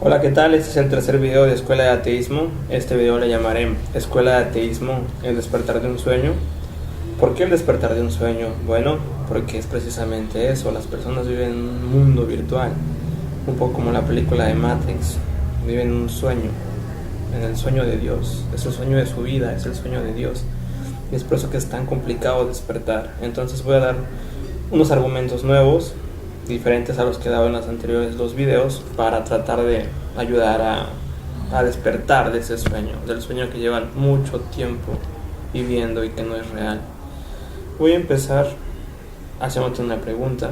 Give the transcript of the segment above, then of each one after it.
Hola, ¿qué tal? Este es el tercer video de Escuela de Ateísmo. Este video le llamaré Escuela de Ateísmo, el despertar de un sueño. ¿Por qué el despertar de un sueño? Bueno, porque es precisamente eso. Las personas viven en un mundo virtual, un poco como la película de Matrix. Viven en un sueño, en el sueño de Dios. Es el sueño de su vida, es el sueño de Dios. Y es por eso que es tan complicado despertar. Entonces voy a dar unos argumentos nuevos, diferentes a los que he dado en los anteriores dos videos, para tratar de ayudar a despertar de ese sueño, del sueño que llevan mucho tiempo viviendo y que no es real. Voy a empezar haciéndote una pregunta.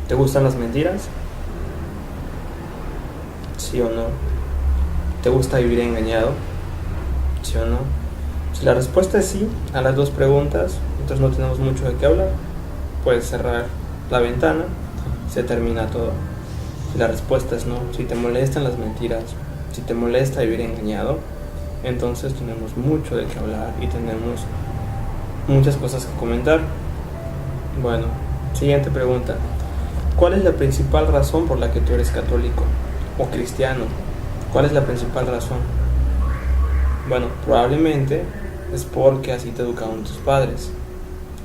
¿Te gustan las mentiras? ¿Sí o no? ¿Te gusta vivir engañado? ¿Sí o no? Si la respuesta es sí a las dos preguntas, entonces no tenemos mucho de qué hablar. Puedes cerrar la ventana, se termina todo. Si la respuesta es no, si te molestan las mentiras, si te molesta vivir engañado, entonces tenemos mucho de qué hablar y tenemos muchas cosas que comentar. Bueno, siguiente pregunta. ¿Cuál es la principal razón por la que tú eres católico o cristiano? ¿Cuál es la principal razón? Bueno, probablemente es porque así te educaron tus padres.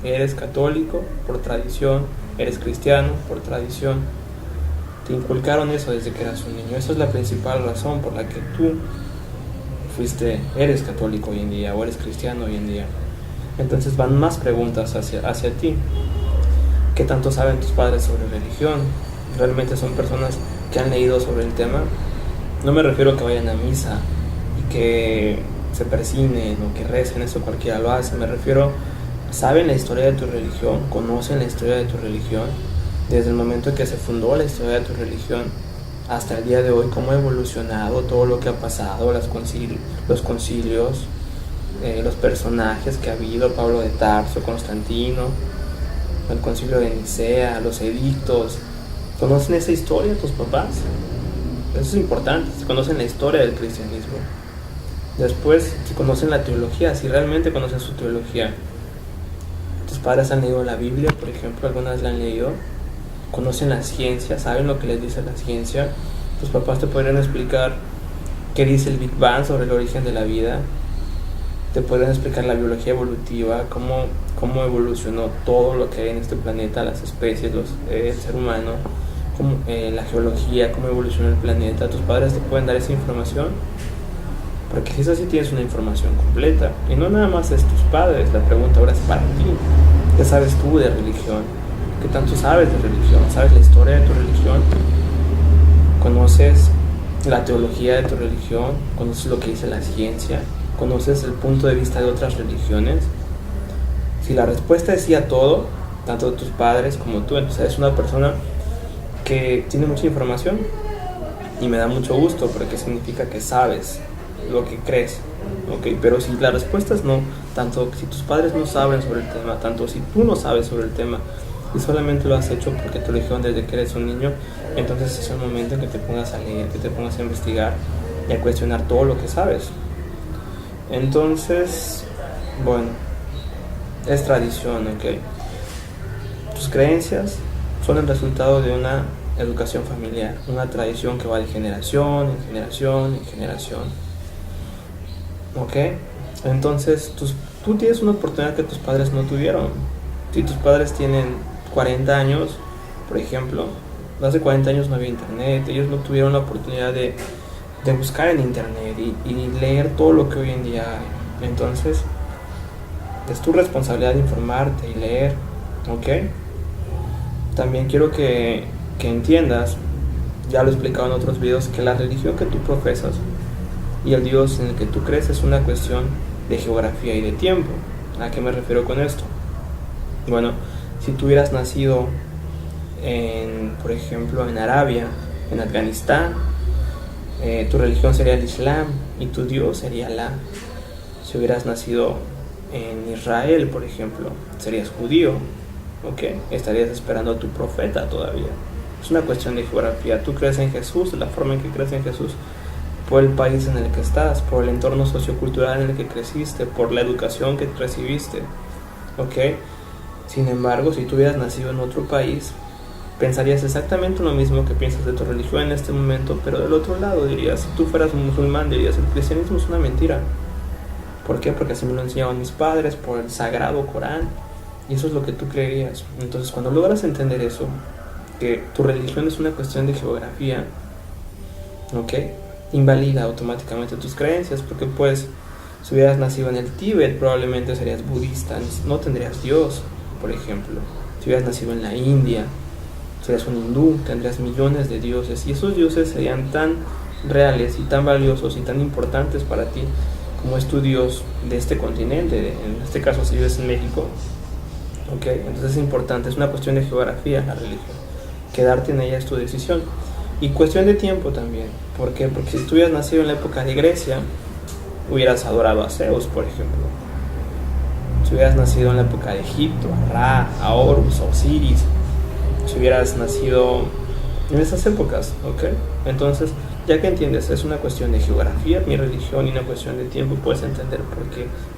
Eres católico por tradición, eres cristiano por tradición. Te inculcaron eso desde que eras un niño. Esa es la principal razón por la que tú eres católico hoy en día o eres cristiano hoy en día. Entonces van más preguntas hacia ti. ¿Qué tanto saben tus padres sobre religión? ¿Realmente son personas que han leído sobre el tema? No me refiero a que vayan a misa y que se persignen o que recen, eso cualquiera lo hace. Me refiero, ¿saben la historia de tu religión? ¿Conocen la historia de tu religión? Desde el momento en que se fundó la historia de tu religión hasta el día de hoy, cómo ha evolucionado todo lo que ha pasado, los concilios, los personajes que ha habido, Pablo de Tarso, Constantino, el concilio de Nicea, los edictos. ¿Conocen esa historia tus papás? Eso es importante, si conocen la historia del cristianismo. Después, si conocen la teología, si realmente conocen su teología. ¿Tus padres han leído la Biblia, por ejemplo? ¿Algunas la han leído? ¿Conocen la ciencia? ¿Saben lo que les dice la ciencia? Tus papás te podrían explicar qué dice el Big Bang sobre el origen de la vida. Te podrían explicar la biología evolutiva, cómo evolucionó todo lo que hay en este planeta, las especies, el ser humano, la geología, cómo evolucionó el planeta. ¿Tus padres te pueden dar esa información? Porque si es así, tienes una información completa. Y no nada más es tus padres, la pregunta ahora es para ti. ¿Qué sabes tú de religión? ¿Qué tanto sabes de religión? ¿Sabes la historia de tu religión? ¿Conoces la teología de tu religión? ¿Conoces lo que dice la ciencia? ¿Conoces el punto de vista de otras religiones? Si la respuesta es sí a todo, tanto de tus padres como tú, entonces eres una persona que tiene mucha información. Y me da mucho gusto porque significa que sabes lo que crees, ¿ok? Pero si la respuesta es no, tanto si tus padres no saben sobre el tema, tanto si tú no sabes sobre el tema y solamente lo has hecho porque te lo dijeron desde que eres un niño, entonces es el momento en que te pongas a leer, que te pongas a investigar y a cuestionar todo lo que sabes. Entonces, bueno, es tradición, ¿ok? Tus creencias son el resultado de una educación familiar, una tradición que va de generación en generación en generación, ¿ok? Entonces tú tienes una oportunidad que tus padres no tuvieron. Si tus padres tienen 40 años, por ejemplo, hace 40 años no había internet, ellos no tuvieron la oportunidad de buscar en internet y leer todo lo que hoy en día hay. Entonces es tu responsabilidad de informarte y leer, ¿ok? También quiero que entiendas, ya lo he explicado en otros videos, que la religión que tú profesas y el Dios en el que tú crees es una cuestión de geografía y de tiempo. ¿A qué me refiero con esto? Bueno, si tú hubieras nacido por ejemplo, en Arabia, en Afganistán, tu religión sería el Islam y tu Dios sería Alá. Si hubieras nacido en Israel, por ejemplo, serías judío, ¿ok? Estarías esperando a tu profeta todavía. Es una cuestión de geografía. Tú crees en Jesús, la forma en que crees en Jesús, por el país en el que estás, por el entorno sociocultural en el que creciste, por la educación que recibiste, ¿ok? Sin embargo, si tú hubieras nacido en otro país, pensarías exactamente lo mismo que piensas de tu religión en este momento, pero del otro lado dirías, si tú fueras un musulmán, dirías, el cristianismo es una mentira. ¿Por qué? Porque así me lo enseñaban mis padres, por el sagrado Corán, y eso es lo que tú creerías. Entonces, cuando logras entender eso, que tu religión es una cuestión de geografía, ¿ok? Invalida automáticamente tus creencias, porque pues, si hubieras nacido en el Tíbet, probablemente serías budista, no tendrías Dios, por ejemplo. Si hubieras nacido en la India, serías un hindú, tendrías millones de dioses, y esos dioses serían tan reales y tan valiosos y tan importantes para ti como es tu Dios de este continente. En este caso, si vives en México, ¿ok? Entonces es importante, es una cuestión de geografía la religión. Quedarte en ella es tu decisión. Y cuestión de tiempo también. ¿Por qué? Porque si tú hubieras nacido en la época de Grecia, hubieras adorado a Zeus, por ejemplo. Si hubieras nacido en la época de Egipto, a Ra, a Horus, a Osiris, si hubieras nacido en esas épocas, ¿ok? Entonces, ya que entiendes, es una cuestión de geografía, mi religión, y una cuestión de tiempo, puedes entender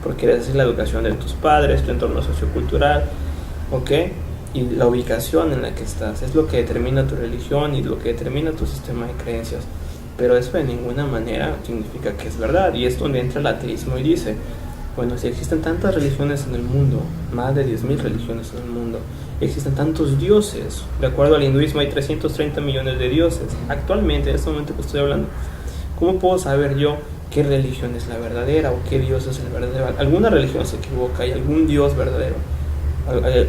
por qué es la educación de tus padres, tu entorno sociocultural, ¿ok? Y la ubicación en la que estás, es lo que determina tu religión y lo que determina tu sistema de creencias. Pero eso de ninguna manera significa que es verdad, y es donde entra el ateísmo y dice, bueno, si existen tantas religiones en el mundo, más de 10.000 religiones en el mundo, existen tantos dioses, de acuerdo al hinduismo hay 330 millones de dioses, actualmente, en este momento que estoy hablando, ¿cómo puedo saber yo qué religión es la verdadera o qué Dios es el verdadero? Alguna religión se equivoca, hay algún Dios verdadero,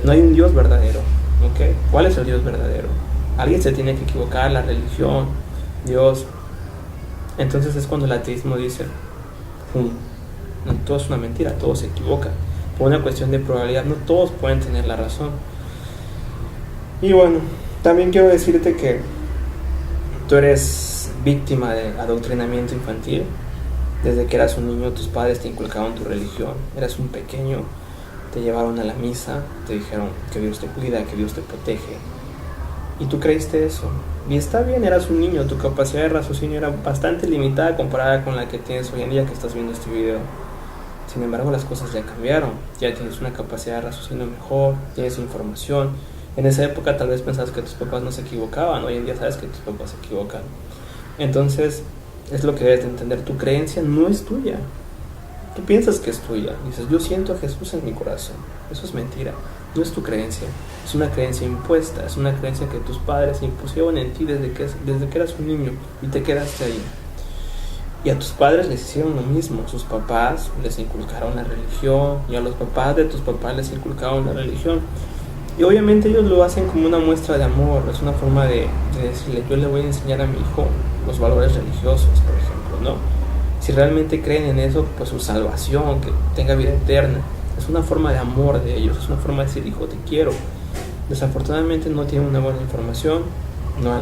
no hay un Dios verdadero, ¿ok? ¿Cuál es el Dios verdadero? Alguien se tiene que equivocar, la religión, Dios. Entonces es cuando el ateísmo dice, no, todo es una mentira, todo se equivoca. Por una cuestión de probabilidad, no todos pueden tener la razón. Y bueno, también quiero decirte que tú eres víctima de adoctrinamiento infantil. Desde que eras un niño, tus padres te inculcaban tu religión. Eras un pequeño, te llevaron a la misa, te dijeron que Dios te cuida, que Dios te protege. Y tú creíste eso. Y está bien, eras un niño, tu capacidad de raciocinio era bastante limitada comparada con la que tienes hoy en día que estás viendo este video. Sin embargo, las cosas ya cambiaron. Ya tienes una capacidad de raciocinio mejor, tienes información. En esa época tal vez pensabas que tus papás no se equivocaban, hoy en día sabes que tus papás se equivocan. Entonces, es lo que debes de entender, tu creencia no es tuya. Tú piensas que es tuya, dices, yo siento a Jesús en mi corazón. Eso es mentira, no es tu creencia, es una creencia impuesta, es una creencia que tus padres impusieron en ti desde que eras un niño y te quedaste ahí. Y a tus padres les hicieron lo mismo, sus papás les inculcaron la religión, y a los papás de tus papás les inculcaron la religión. Y obviamente ellos lo hacen como una muestra de amor, es una forma de decirle, yo le voy a enseñar a mi hijo los valores religiosos, por ejemplo, ¿no? Si realmente creen en eso, pues su salvación, que tenga vida eterna, es una forma de amor de ellos, es una forma de decir, hijo, te quiero. Desafortunadamente no tienen una buena información, no,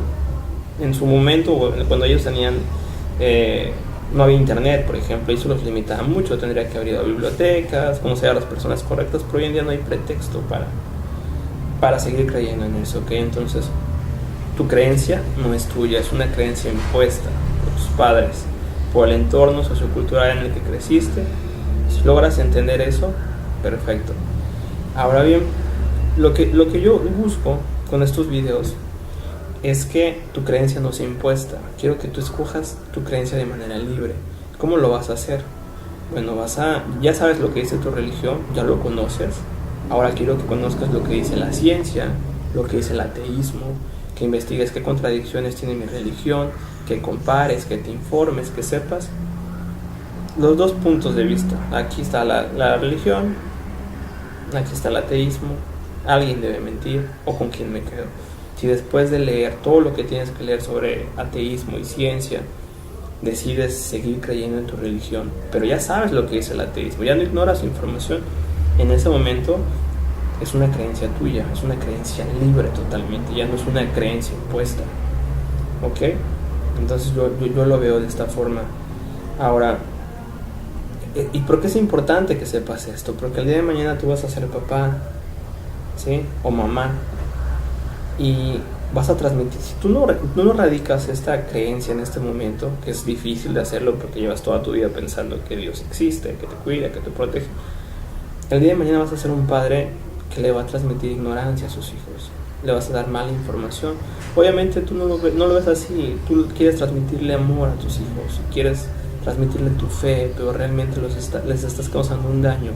en su momento, cuando ellos tenían, no había internet, por ejemplo, y eso los limitaba mucho, tendría que haber ido a bibliotecas, conocer a las personas correctas, pero hoy en día no hay pretexto para seguir creyendo en eso, ¿ok? Entonces, tu creencia no es tuya, es una creencia impuesta por tus padres, por el entorno sociocultural en el que creciste. Si logras entender eso, perfecto. Ahora bien, lo que yo busco con estos videos es que tu creencia no sea impuesta. Quiero que tú escojas tu creencia de manera libre. ¿Cómo lo vas a hacer? Bueno, ya sabes lo que dice tu religión, ya lo conoces. Ahora quiero que conozcas lo que dice la ciencia, lo que dice el ateísmo, que investigues qué contradicciones tiene mi religión, que compares, que te informes, que sepas los dos puntos de vista. Aquí está la religión, aquí está el ateísmo. Alguien debe mentir, o con quién me quedo. Si después de leer todo lo que tienes que leer sobre ateísmo y ciencia, decides seguir creyendo en tu religión, pero ya sabes lo que dice el ateísmo, ya no ignoras información, en ese momento es una creencia tuya, es una creencia libre totalmente, ya no es una creencia impuesta, ¿ok? Entonces yo lo veo de esta forma. Ahora, ¿y por qué es importante que sepas esto? Porque el día de mañana tú vas a ser papá, ¿sí? O mamá, y vas a transmitir, si tú no radicas esta creencia en este momento, que es difícil de hacerlo porque llevas toda tu vida pensando que Dios existe, que te cuida, que te protege, el día de mañana vas a ser un padre que le va a transmitir ignorancia a sus hijos. le vas a dar mala información. Obviamente tú no lo ves así, tú quieres transmitirle amor a tus hijos, quieres transmitirle tu fe, pero realmente les estás causando un daño,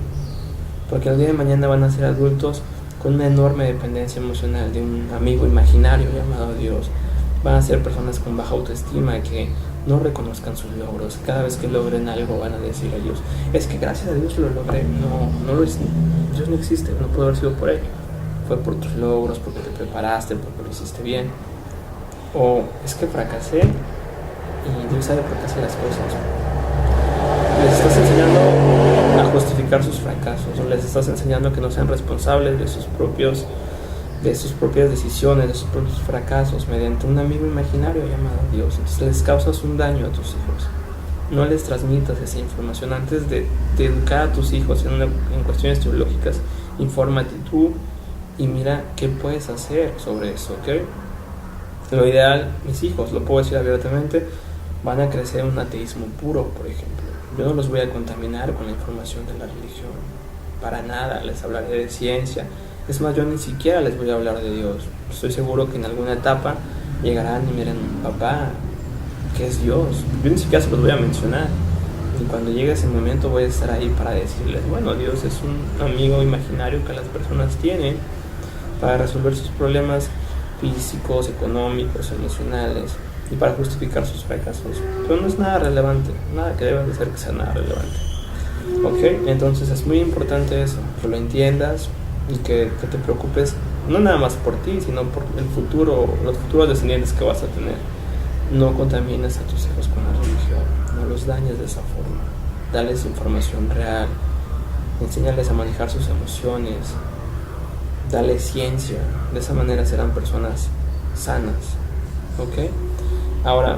porque el día de mañana van a ser adultos con una enorme dependencia emocional de un amigo imaginario llamado Dios. Van a ser personas con baja autoestima que no reconozcan sus logros. Cada vez que logren algo van a decir a Dios, es que gracias a Dios lo logré. No lo es. Dios no existe, no puede haber sido por él. Fue por tus logros, porque te preparaste, porque lo hiciste bien. O es que fracasé y Dios sabe por qué hace las cosas. Les estás enseñando a justificar sus fracasos, o les estás enseñando que no sean responsables de sus propias decisiones, de sus propios fracasos, mediante un amigo imaginario llamado Dios. Entonces les causas un daño a tus hijos. No les transmitas esa información. Antes de educar a tus hijos en cuestiones teológicas, infórmate tú y mira qué puedes hacer sobre eso, ¿ok? Lo ideal, mis hijos, lo puedo decir abiertamente, van a crecer en un ateísmo puro, por ejemplo. Yo no los voy a contaminar con la información de la religión, para nada. Les hablaré de ciencia. Es más, yo ni siquiera les voy a hablar de Dios. Estoy seguro que en alguna etapa llegarán y miren, papá, ¿qué es Dios? Yo ni siquiera se los voy a mencionar. Y cuando llegue ese momento voy a estar ahí para decirles, bueno, Dios es un amigo imaginario que las personas tienen para resolver sus problemas físicos, económicos, emocionales, y para justificar sus fracasos. Pero no es nada relevante, nada que deba de ser que sea nada relevante. ¿Ok? Entonces es muy importante eso, que lo entiendas y que te preocupes no nada más por ti, sino por el futuro, los futuros descendientes que vas a tener. No contamines a tus hijos con la religión, no los dañes de esa forma. Dales información real, enséñales a manejar sus emociones, dale ciencia. De esa manera serán personas sanas. ¿Ok? Ahora,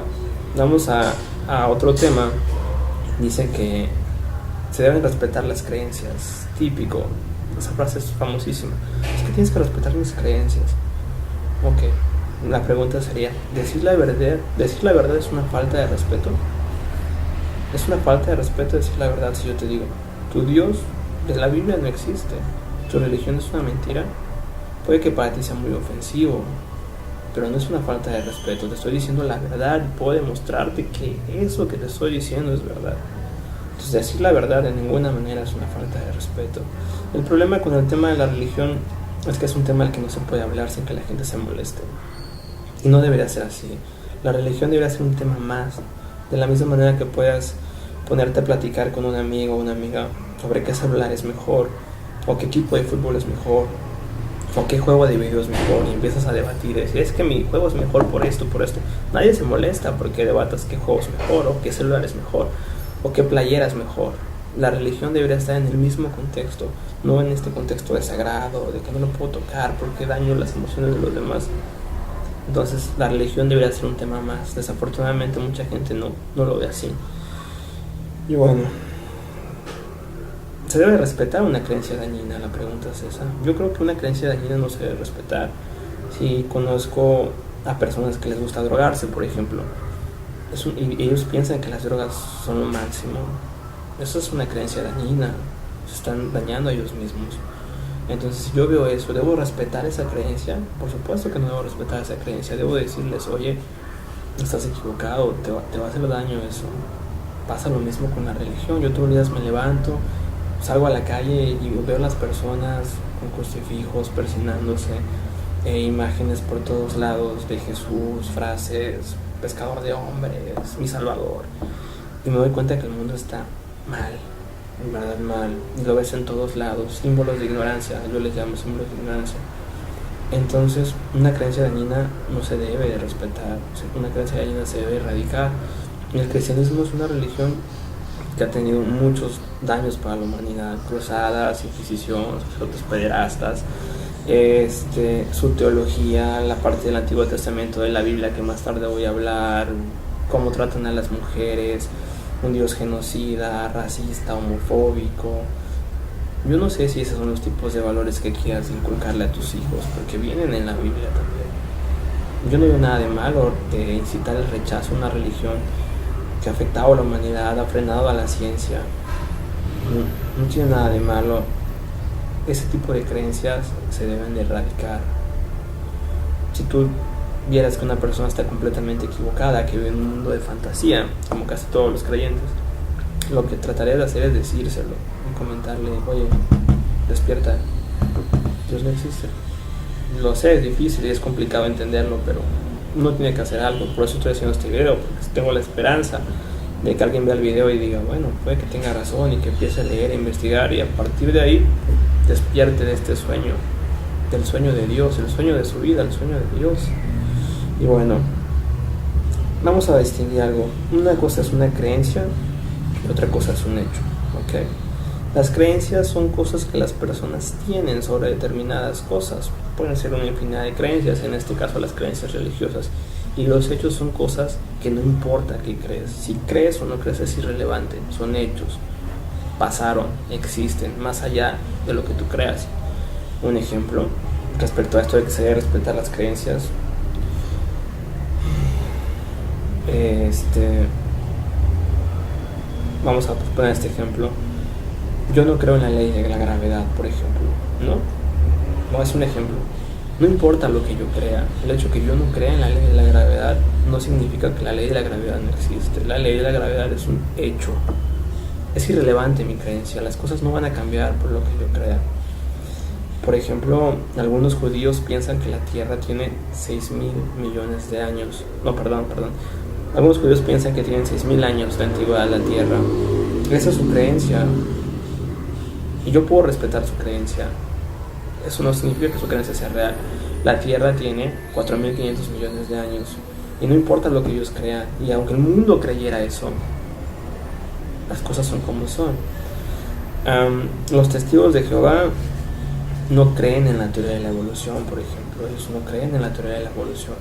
vamos a otro tema. Dice que se deben respetar las creencias. Típico. Esa frase es famosísima. Es que tienes que respetar mis creencias. Ok. La pregunta sería, ¿decir la verdad es una falta de respeto? ¿Es una falta de respeto decir la verdad si yo te digo, tu Dios de la Biblia no existe, tu religión es una mentira? Puede que para ti sea muy ofensivo, pero no es una falta de respeto. Te estoy diciendo la verdad y puedo demostrarte que eso que te estoy diciendo es verdad. Entonces decir la verdad de ninguna manera es una falta de respeto. El problema con el tema de la religión es que es un tema al que no se puede hablar sin que la gente se moleste. Y no debería ser así. La religión debería ser un tema más. De la misma manera que puedas ponerte a platicar con un amigo o una amiga sobre qué celular es mejor, o qué equipo de fútbol es mejor, o qué juego de video es mejor, y empiezas a debatir, decir, es que mi juego es mejor por esto, por esto. Nadie se molesta porque debatas qué juego es mejor, o qué celular es mejor, o qué playera es mejor. La religión debería estar en el mismo contexto, no en este contexto de sagrado, de que no lo puedo tocar porque daño las emociones de los demás. Entonces la religión debería ser un tema más. Desafortunadamente mucha gente no lo ve así. Y bueno, ¿se debe respetar una creencia dañina? La pregunta es esa. Yo creo que una creencia dañina no se debe respetar. Si conozco a personas que les gusta drogarse, por ejemplo, y ellos piensan que las drogas son lo máximo, eso es una creencia dañina. Se están dañando a ellos mismos. Entonces, si yo veo eso, ¿debo respetar esa creencia? Por supuesto que no debo respetar esa creencia. Debo decirles, oye, estás equivocado, te va a hacer daño eso. Pasa lo mismo con la religión. Yo todos los días me levanto, salgo a la calle y veo a las personas con crucifijos, persignándose, imágenes por todos lados de Jesús, frases, pescador de hombres, mi salvador. Y me doy cuenta que el mundo está mal. En verdad mal, y lo ves en todos lados, símbolos de ignorancia, yo les llamo símbolos de ignorancia. Entonces una creencia dañina no se debe de respetar, una creencia dañina se debe erradicar. Y el cristianismo es una religión que ha tenido muchos daños para la humanidad, cruzadas, inquisición, sacerdotes pederastas, su teología, la parte del Antiguo Testamento de la Biblia que más tarde voy a hablar, cómo tratan a las mujeres, un Dios genocida, racista, homofóbico. Yo no sé si esos son los tipos de valores que quieras inculcarle a tus hijos, porque vienen en la Biblia también. Yo no veo nada de malo de incitar el rechazo a una religión que ha afectado a la humanidad, ha frenado a la ciencia. No tiene nada de malo. Ese tipo de creencias se deben de erradicar. Si tú vieras que una persona está completamente equivocada, que vive en un mundo de fantasía, como casi todos los creyentes, lo que trataría de hacer es decírselo y comentarle: oye, despierta, Dios no existe. Lo sé, es difícil y es complicado entenderlo, pero uno tiene que hacer algo. Por eso estoy haciendo este video, porque tengo la esperanza de que alguien vea el video y diga: bueno, puede que tenga razón, y que empiece a leer e investigar, y a partir de ahí despierte de este sueño, del sueño de Dios, el sueño de su vida, el sueño de Dios. Y bueno, vamos a distinguir algo. Una cosa es una creencia y otra cosa es un hecho, ¿ok? Las creencias son cosas que las personas tienen sobre determinadas cosas. Pueden ser una infinidad de creencias, en este caso las creencias religiosas. Y los hechos son cosas que no importa qué crees. Si crees o no crees es irrelevante. Son hechos. Pasaron, existen, más allá de lo que tú creas. Un ejemplo respecto a esto de que se debe respetar las creencias. Vamos a poner este ejemplo. Yo no creo en la ley de la gravedad, por ejemplo, ¿no? Es un ejemplo. No importa lo que yo crea. El hecho de que yo no crea en la ley de la gravedad no significa que la ley de la gravedad no existe. La ley de la gravedad es un hecho. Es irrelevante mi creencia. Las cosas no van a cambiar por lo que yo crea. Por ejemplo, algunos judíos piensan que la Tierra tiene 6.000 millones de años. No, perdón. Algunos judíos piensan que tienen 6.000 años de antigüedad la Tierra. Esa es su creencia. Y yo puedo respetar su creencia. Eso no significa que su creencia sea real. La Tierra tiene 4.500 millones de años. Y no importa lo que ellos crean. Y aunque el mundo creyera eso, las cosas son como son. Los testigos de Jehová no creen en la teoría de la evolución, por ejemplo. Ellos no creen en la teoría de la evolución.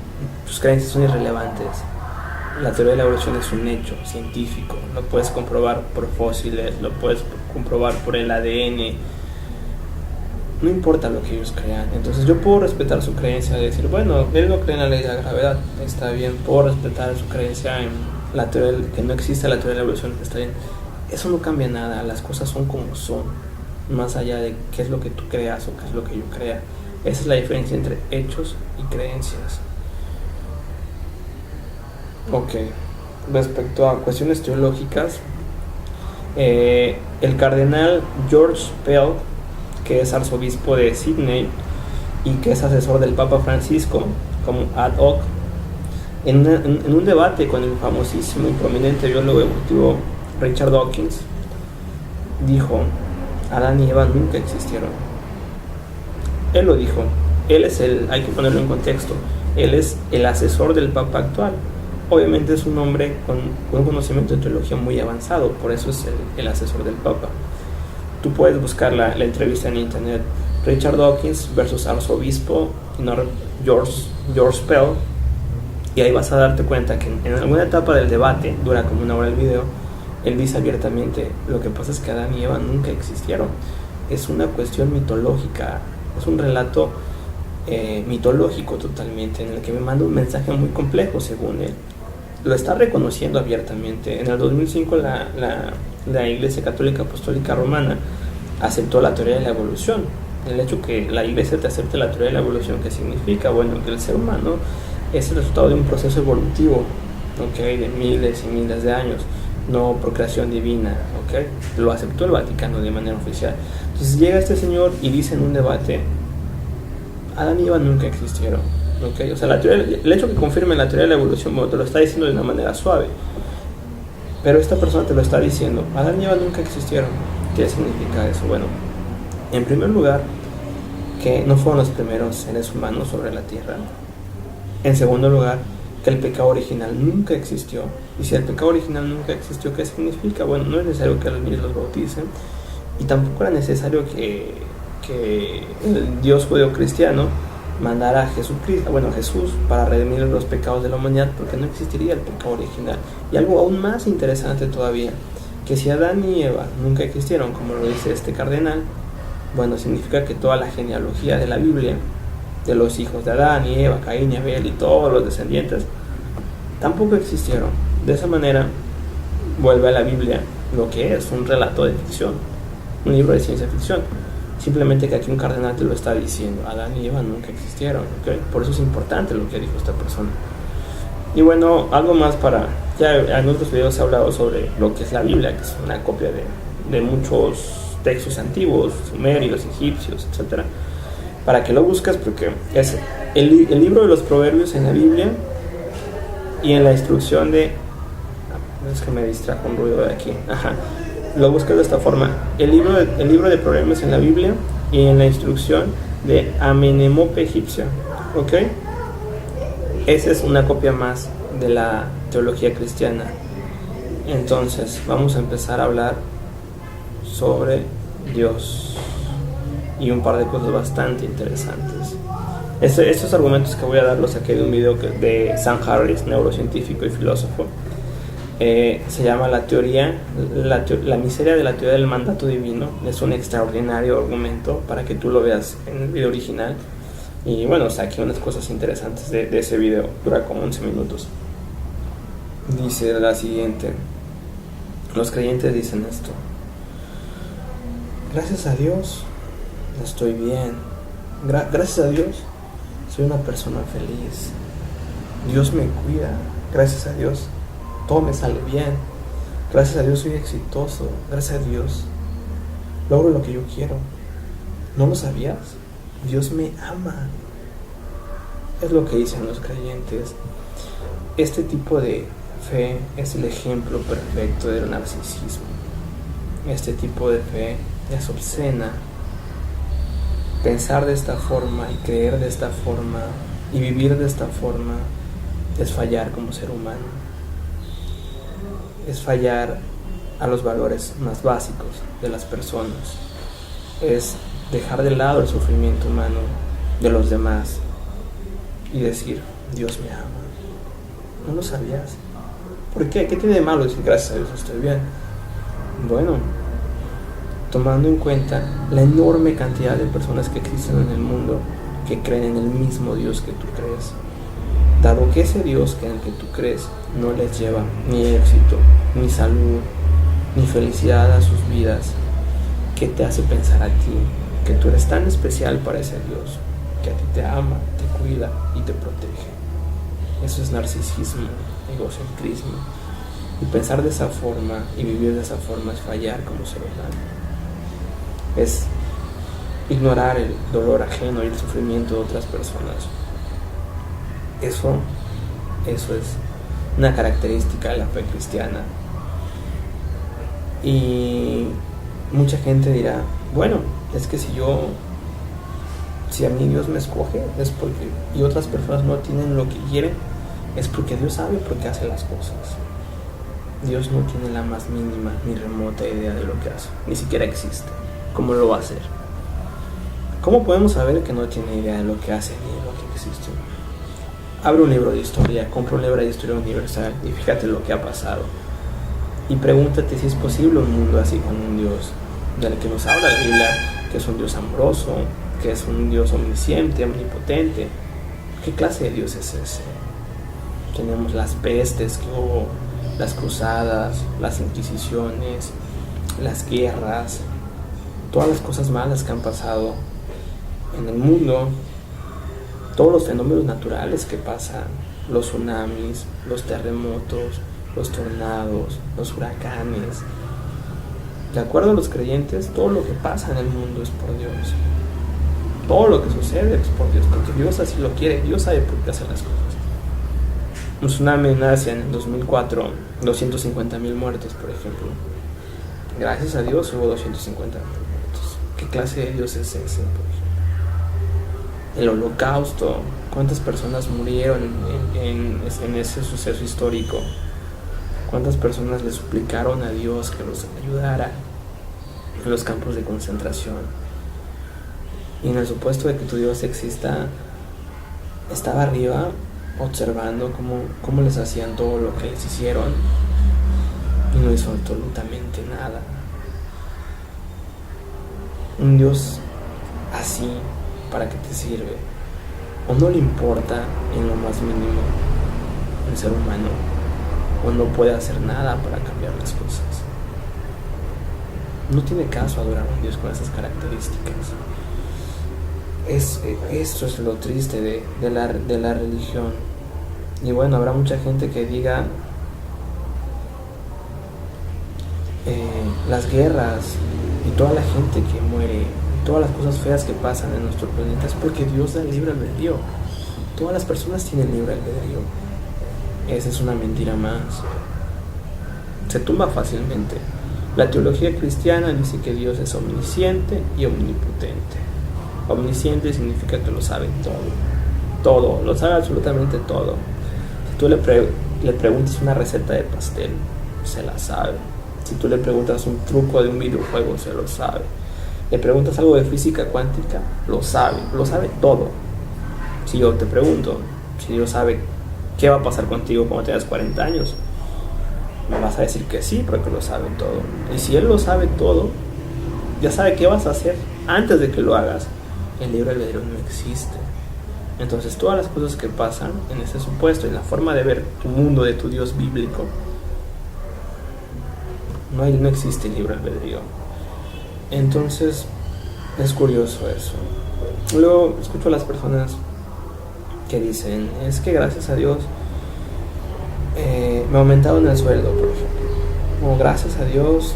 Sus creencias son irrelevantes. La teoría de la evolución es un hecho científico. Lo puedes comprobar por fósiles, lo puedes comprobar por el ADN. No importa lo que ellos crean. Entonces yo puedo respetar su creencia de decir: bueno, él no cree en la ley de la gravedad, está bien. Puedo respetar su creencia en la teoría que no existe la teoría de la evolución, está bien. Eso no cambia nada. Las cosas son como son, más allá de qué es lo que tú creas o qué es lo que yo crea. Esa es la diferencia entre hechos y creencias. Ok, respecto a cuestiones teológicas, el cardenal George Pell, que es arzobispo de Sydney y que es asesor del Papa Francisco como ad hoc, en un debate con el famosísimo y prominente biólogo evolutivo Richard Dawkins, dijo: Adán y Eva nunca existieron. Él lo dijo. Hay que ponerlo en contexto, él es el asesor del Papa actual. Obviamente es un hombre con un conocimiento de teología muy avanzado, por eso es el asesor del Papa. Tú puedes buscar la entrevista en internet: Richard Dawkins versus arzobispo George Pell, y ahí vas a darte cuenta que en alguna etapa del debate, dura como 1 hora el video, él dice abiertamente: lo que pasa es que Adán y Eva nunca existieron. Es una cuestión mitológica, es un relato mitológico totalmente, en el que me manda un mensaje muy complejo según él. Lo está reconociendo abiertamente. En el 2005 la Iglesia Católica Apostólica Romana aceptó la teoría de la evolución. El hecho que la Iglesia te acepte la teoría de la evolución, ¿qué significa? Bueno, que el ser humano es el resultado de un proceso evolutivo, ¿okay? De miles y miles de años, no procreación divina, ¿okay? Lo aceptó el Vaticano de manera oficial. Entonces llega este señor y dice en un debate: Adán y Eva nunca existieron, ¿okay? O sea, el hecho que confirme la teoría de la evolución, bueno, te lo está diciendo de una manera suave, pero esta persona te lo está diciendo: Adán y Eva nunca existieron. ¿Qué significa eso? Bueno, en primer lugar, que no fueron los primeros seres humanos sobre la tierra. En segundo lugar, que el pecado original nunca existió. Y si el pecado original nunca existió, ¿qué significa? Bueno, no es necesario que los niños los bauticen, y tampoco era necesario que el Dios judeo-cristiano mandara a Jesús para redimir los pecados de la humanidad, porque no existiría el pecado original. Y algo aún más interesante todavía, que si Adán y Eva nunca existieron, como lo dice este cardenal, bueno, significa que toda la genealogía de la Biblia, de los hijos de Adán y Eva, Caín y Abel y todos los descendientes, tampoco existieron. De esa manera vuelve a la Biblia lo que es un relato de ficción, un libro de ciencia ficción. simplemente que aquí un cardenal te lo está diciendo. Adán y Eva nunca existieron, ¿okay? Por eso es importante lo que dijo esta persona. Y bueno, algo más ya en otros videos he hablado sobre lo que es la Biblia, que es una copia de muchos textos antiguos, sumerios, egipcios, etcétera, para que lo busques, porque es el libro de los proverbios en la Biblia y en la instrucción de... Es que me distrajo un ruido de aquí. Lo buscas de esta forma: el libro de proverbios en la Biblia y en la instrucción de Amenemope egipcio, ¿ok? Esa es una copia más de la teología cristiana. Entonces vamos a empezar a hablar sobre Dios y un par de cosas bastante interesantes. Estos argumentos que voy a dar los saqué de un video de Sam Harris, neurocientífico y filósofo. Se llama la miseria de la teoría del mandato divino. Es un extraordinario argumento para que tú lo veas en el video original. Y bueno, saqué unas cosas interesantes de ese video. Dura como 11 minutos. Dice la siguiente: los creyentes dicen esto: gracias a Dios estoy bien, gracias a Dios soy una persona feliz, Dios me cuida, gracias a Dios todo me sale bien, gracias a Dios soy exitoso, gracias a Dios logro lo que yo quiero. ¿No lo sabías? Dios me ama. Es lo que dicen los creyentes. Este tipo de fe es el ejemplo perfecto del narcisismo. Este tipo de fe es obscena. Pensar de esta forma y creer de esta forma y vivir de esta forma es fallar como ser humano. Es fallar a los valores más básicos de las personas. Es dejar de lado el sufrimiento humano de los demás y decir: Dios me ama. ¿No lo sabías? ¿Por qué? ¿Qué tiene de malo decir gracias a Dios estoy bien? Bueno, tomando en cuenta la enorme cantidad de personas que existen en el mundo que creen en el mismo Dios que tú crees, dado que ese Dios en el que tú crees no les lleva ni éxito, ni salud, ni felicidad a sus vidas, ¿qué te hace pensar a ti que tú eres tan especial para ese Dios, que a ti te ama, te cuida y te protege? Eso es narcisismo, egocentrismo. Y pensar de esa forma y vivir de esa forma es fallar como ser humano. Es ignorar el dolor ajeno y el sufrimiento de otras personas. Eso es una característica de la fe cristiana. Y mucha gente dirá: bueno, es que si a mí Dios me escoge es porque, y otras personas no tienen lo que quieren, es porque Dios sabe por qué hace las cosas. Dios no tiene la más mínima ni remota idea de lo que hace, ni siquiera existe. ¿Cómo lo va a hacer? ¿Cómo podemos saber que no tiene idea de lo que hace ni de lo que existe? Abre un libro de historia, compra un libro de historia universal y fíjate lo que ha pasado. Y pregúntate si es posible un mundo así con un Dios del que nos habla la Biblia, que es un Dios amoroso, que es un Dios omnisciente, omnipotente. ¿Qué clase de Dios es ese? Tenemos las pestes que hubo, las cruzadas, las inquisiciones, las guerras, todas las cosas malas que han pasado en el mundo, todos los fenómenos naturales que pasan, los tsunamis, los terremotos, los tornados, los huracanes. De acuerdo a los creyentes, todo lo que pasa en el mundo es por Dios. Todo lo que sucede es por Dios, porque Dios así lo quiere. Dios sabe por qué hace las cosas. Un tsunami en Asia en el 2004, 250,000 muertos, por ejemplo. Gracias a Dios hubo 250,000 muertos. ¿Qué clase de Dios es ese, por ejemplo? El Holocausto, ¿cuántas personas murieron en ese suceso histórico? ¿Cuántas personas le suplicaron a Dios que los ayudara en los campos de concentración? Y en el supuesto de que tu Dios exista, estaba arriba observando cómo les hacían todo lo que les hicieron y no hizo absolutamente nada. Un Dios así, ¿para qué te sirve? O no le importa en lo más mínimo el ser humano, o no puede hacer nada para cambiar las cosas. No tiene caso adorar a un Dios con esas características. Esto es lo triste de la religión. Y bueno, habrá mucha gente que diga las guerras y toda la gente que muere, todas las cosas feas que pasan en nuestro planeta es porque Dios da libre albedrío. Todas las personas tienen libre albedrío. Esa es una mentira más. Se tumba fácilmente. La teología cristiana dice que Dios es omnisciente y omnipotente. Omnisciente significa que lo sabe todo, lo sabe absolutamente todo. Si tú le preguntas una receta de pastel, se la sabe. Si tú le preguntas un truco de un videojuego, se lo sabe. Le preguntas algo de física cuántica, lo sabe todo. Si yo te pregunto, si Dios sabe qué va a pasar contigo cuando tengas 40 años, me vas a decir que sí, porque lo sabe todo. Y si Él lo sabe todo, ya sabe qué vas a hacer antes de que lo hagas. El libre albedrío no existe. Entonces todas las cosas que pasan en ese supuesto, en la forma de ver tu mundo de tu Dios bíblico, no existe libre albedrío. Entonces es curioso eso. Luego escucho a las personas que dicen, es que gracias a Dios me aumentaron el sueldo, por ejemplo, o gracias a Dios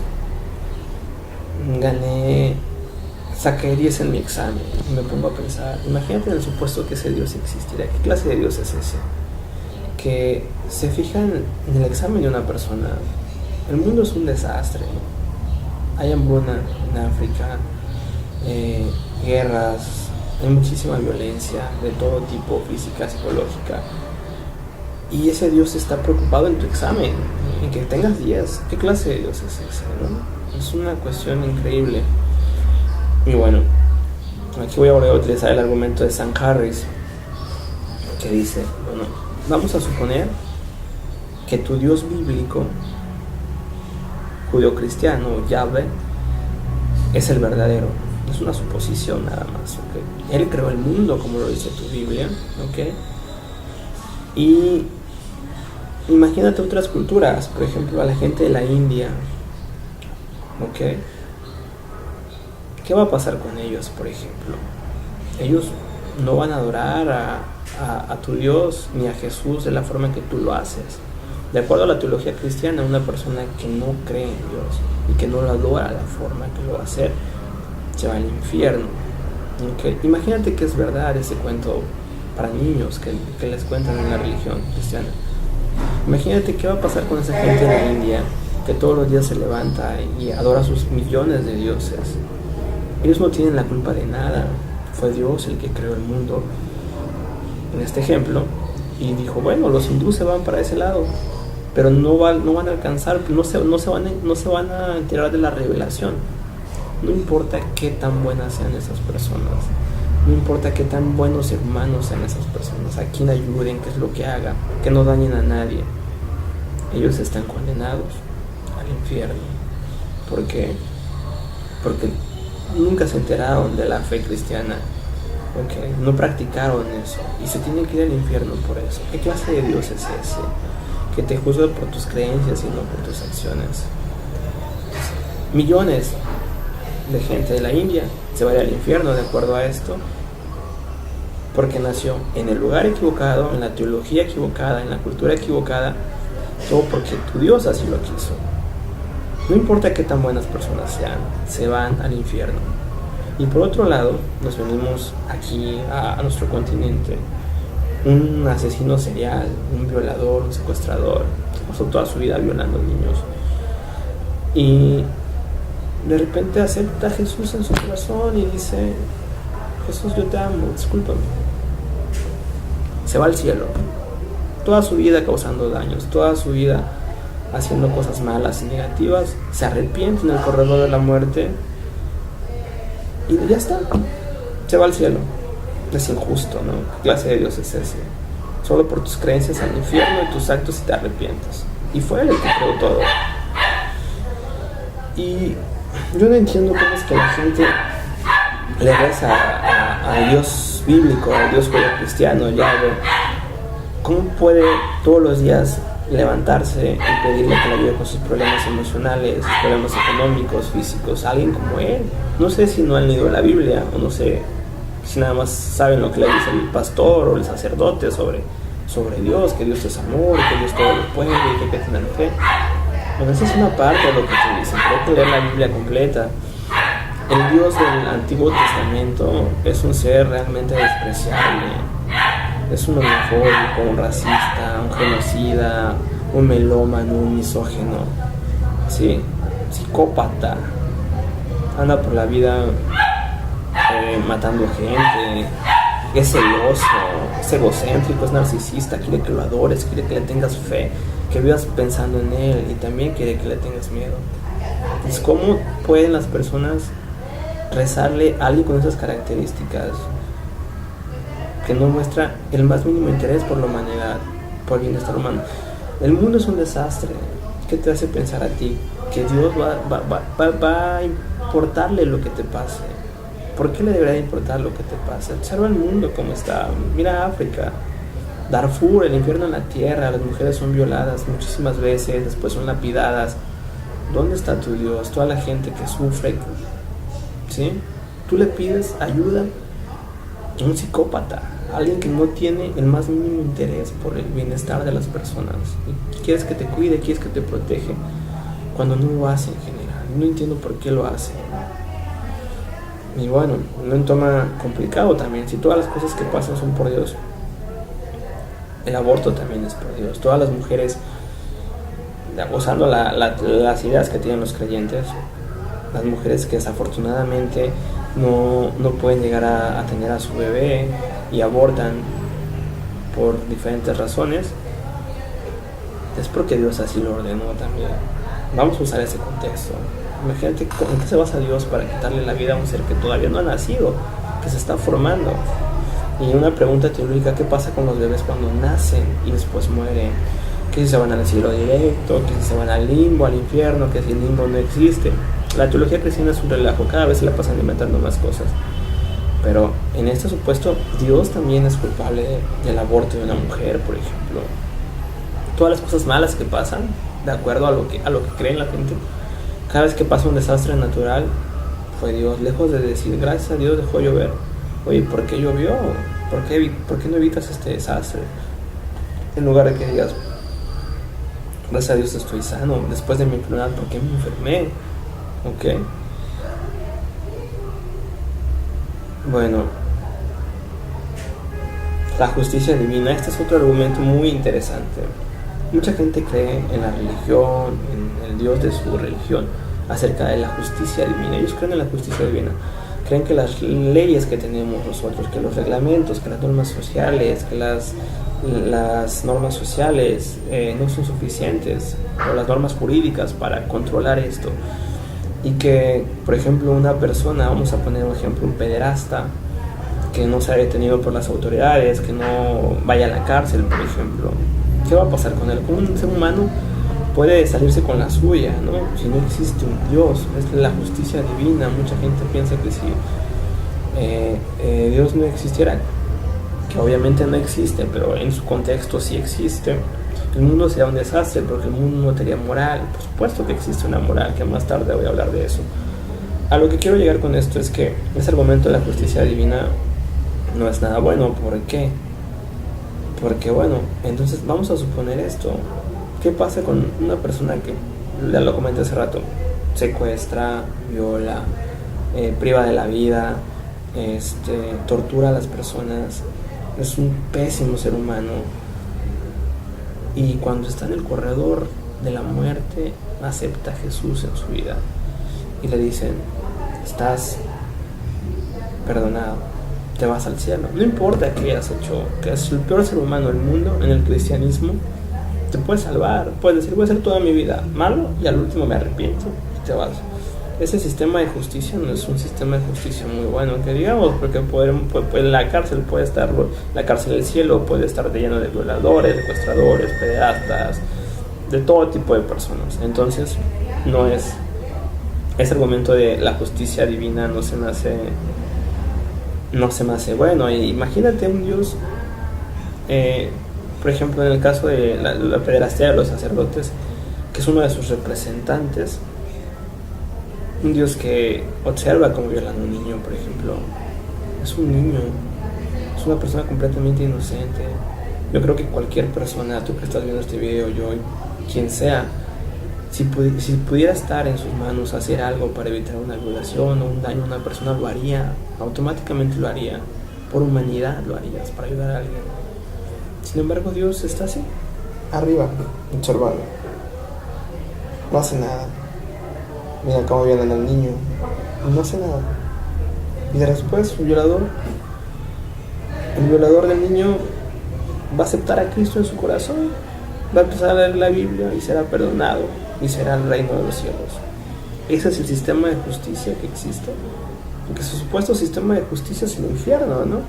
saqué 10 en mi examen. Y me pongo a pensar, imagínate en el supuesto que ese Dios existiera. ¿Qué clase de Dios es ese? Que se fija en el examen de una persona. El mundo es un desastre, ¿no? Hay hambruna en África, guerras, hay muchísima violencia de todo tipo, física, psicológica. Y ese Dios está preocupado en tu examen, en que tengas 10. ¿Qué clase de Dios es ese, no? Es una cuestión increíble. Y bueno, aquí voy a volver a utilizar el argumento de Sam Harris, que dice, bueno, vamos a suponer que tu Dios bíblico, judio-cristiano, Yahvé, es el verdadero. Es una suposición nada más, ¿ok? Él creó el mundo como lo dice tu Biblia, ¿ok? Y imagínate otras culturas, por ejemplo, a la gente de la India, ¿ok? ¿Qué va a pasar con ellos, por ejemplo? Ellos no van a adorar a tu Dios ni a Jesús de la forma que tú lo haces. De acuerdo a la teología cristiana, una persona que no cree en Dios y que no lo adora de la forma que lo va a hacer, se va al infierno. ¿Okay? Imagínate que es verdad ese cuento para niños que les cuentan en la religión cristiana. Imagínate qué va a pasar con esa gente en la India que todos los días se levanta y adora a sus millones de dioses. Ellos no tienen la culpa de nada. Fue Dios el que creó el mundo en este ejemplo y dijo, bueno, los hindúes se van para ese lado, pero no van a alcanzar, no se van a enterar de la revelación. No importa qué tan buenas sean esas personas, no importa qué tan buenos hermanos sean esas personas, a quién ayuden, qué es lo que hagan, que no dañen a nadie, ellos están condenados al infierno. ¿Por qué? Porque nunca se enteraron de la fe cristiana, ¿okay? No practicaron eso y se tienen que ir al infierno por eso. ¿Qué clase de Dios es ese? Que te juzga por tus creencias y no por tus acciones. Millones de gente de la India se va a ir al infierno de acuerdo a esto, porque nació en el lugar equivocado, en la teología equivocada, en la cultura equivocada, todo porque tu Dios así lo quiso. No importa qué tan buenas personas sean, se van al infierno. Y por otro lado, nos venimos aquí a nuestro continente, un asesino serial, un violador, un secuestrador, que pasó toda su vida violando niños, y de repente acepta a Jesús en su corazón y dice, Jesús, yo te amo, discúlpame. Se va al cielo. Toda su vida causando daños, toda su vida haciendo cosas malas y negativas, se arrepiente en el corredor de la muerte y ya está, se va al cielo. Es injusto, ¿no? ¿Qué clase de Dios es ese? Solo por tus creencias al infierno y tus actos y te arrepientes. Y fue Él el que creó todo. Y yo no entiendo cómo es que la gente le reza a Dios bíblico, a Dios cristiano, Yahvé. ¿Cómo puede todos los días levantarse y pedirle que le ayude con sus problemas emocionales, sus problemas económicos, físicos, a alguien como él. No sé si no han leído la Biblia, o no sé si nada más saben lo que le dice el pastor o el sacerdote sobre Dios, que Dios es amor, que Dios todo lo puede y que hay que tener fe. Bueno, esa es una parte de lo que te dicen, pero hay que leer la Biblia completa. El Dios del Antiguo Testamento es un ser realmente despreciable. Es un homofóbico, un racista, un genocida, un melómano, un misógino, sí, psicópata. Anda por la vida matando gente, es celoso, es egocéntrico, es narcisista, quiere que lo adores, quiere que le tengas fe, que vivas pensando en él, y también quiere que le tengas miedo. Entonces, ¿cómo pueden las personas rezarle a alguien con esas características, que no muestra el más mínimo interés por la humanidad, por el bienestar humano? El mundo es un desastre. ¿Qué te hace pensar a ti que Dios va a importarle lo que te pase? ¿Por qué le debería importar lo que te pase? Observa el mundo como está. Mira África, Darfur, el infierno en la tierra. Las mujeres son violadas muchísimas veces, después son lapidadas. ¿Dónde está tu Dios? Toda la gente que sufre, ¿sí? Tú le pides ayuda a un psicópata, a alguien que no tiene el más mínimo interés por el bienestar de las personas. Y quieres que te cuide, quieres que te protege, cuando no lo hace en general. No entiendo por qué lo hace. Y bueno, no en toma complicado también. Si todas las cosas que pasan son por Dios, el aborto también es por Dios. Todas las mujeres, usando las ideas que tienen los creyentes, las mujeres que desafortunadamente no pueden llegar a tener a su bebé y abortan por diferentes razones, es porque Dios así lo ordenó también. Vamos a usar ese contexto. Imagínate en qué se basa Dios para quitarle la vida a un ser que todavía no ha nacido, que se está formando. Y una pregunta teológica: ¿qué pasa con los bebés cuando nacen y después mueren? ¿Que si se van al cielo directo? ¿Que si se van al limbo, al infierno? ¿Que si el limbo no existe? La teología cristiana es un relajo, cada vez se la pasan inventando más cosas. Pero en este supuesto, Dios también es culpable del aborto de una mujer, por ejemplo. Todas las cosas malas que pasan, de acuerdo a lo que cree la gente, cada vez que pasa un desastre natural, fue Dios. Lejos de decir, gracias a Dios dejó llover. Oye, ¿por qué llovió? ¿Por qué no evitas este desastre? En lugar de que digas, gracias a Dios estoy sano, después de mi enfermedad, ¿por qué me enfermé? ¿Ok? Bueno, la justicia divina, este es otro argumento muy interesante. Mucha gente cree en la religión, en el Dios de su religión, acerca de la justicia divina. Ellos creen en la justicia divina. Creen que las leyes que tenemos nosotros, que los reglamentos, que las normas sociales, que las normas sociales no son suficientes, o las normas jurídicas para controlar esto. Y que, por ejemplo, una persona, vamos a poner un ejemplo, un pederasta, que no sea detenido por las autoridades, que no vaya a la cárcel, por ejemplo, ¿qué va a pasar con él? ¿Cómo un ser humano puede salirse con la suya, ¿no? Si no existe un Dios, es la justicia divina. Mucha gente piensa que si Dios no existiera, que obviamente no existe, pero en su contexto sí existe, el mundo sería un desastre, porque el mundo no tendría moral. Por supuesto que existe una moral, que más tarde voy a hablar de eso. A lo que quiero llegar con esto es que ese argumento de la justicia divina no es nada bueno. ¿Por qué? Porque bueno, entonces vamos a suponer esto. ¿Qué pasa con una persona que, ya lo comenté hace rato, secuestra, viola, priva de la vida, tortura a las personas? Es un pésimo ser humano. Y cuando está en el corredor de la muerte, acepta a Jesús en su vida y le dicen, estás perdonado, te vas al cielo. No importa qué hayas hecho, que es el peor ser humano del mundo, en el cristianismo te puedes salvar. Puedes decir, voy a hacer toda mi vida malo y al último me arrepiento y te vas. Ese sistema de justicia no es un sistema de justicia muy bueno, que digamos, porque en la cárcel puede estar, la cárcel del cielo puede estar lleno de violadores, secuestradores, pederastas, de todo tipo de personas. Entonces no es, ese argumento de la justicia divina no se me hace bueno. Y imagínate un Dios Por ejemplo, en el caso de la pederastia de los sacerdotes, que es uno de sus representantes, un Dios que observa cómo violan a un niño, por ejemplo, es un niño, es una persona completamente inocente. Yo creo que cualquier persona, tú que estás viendo este video, yo, quien sea, si pudiera estar en sus manos hacer algo para evitar una violación o un daño a una persona, lo haría, automáticamente lo haría, por humanidad lo harías, para ayudar a alguien. Sin embargo, Dios está así, arriba, observando, no hace nada. Mira cómo violan al niño, no hace nada. Y después el violador del niño va a aceptar a Cristo en su corazón, va a empezar a leer la Biblia y será perdonado y será el reino de los cielos. Ese es el sistema de justicia que existe, porque su supuesto sistema de justicia es el infierno, ¿no?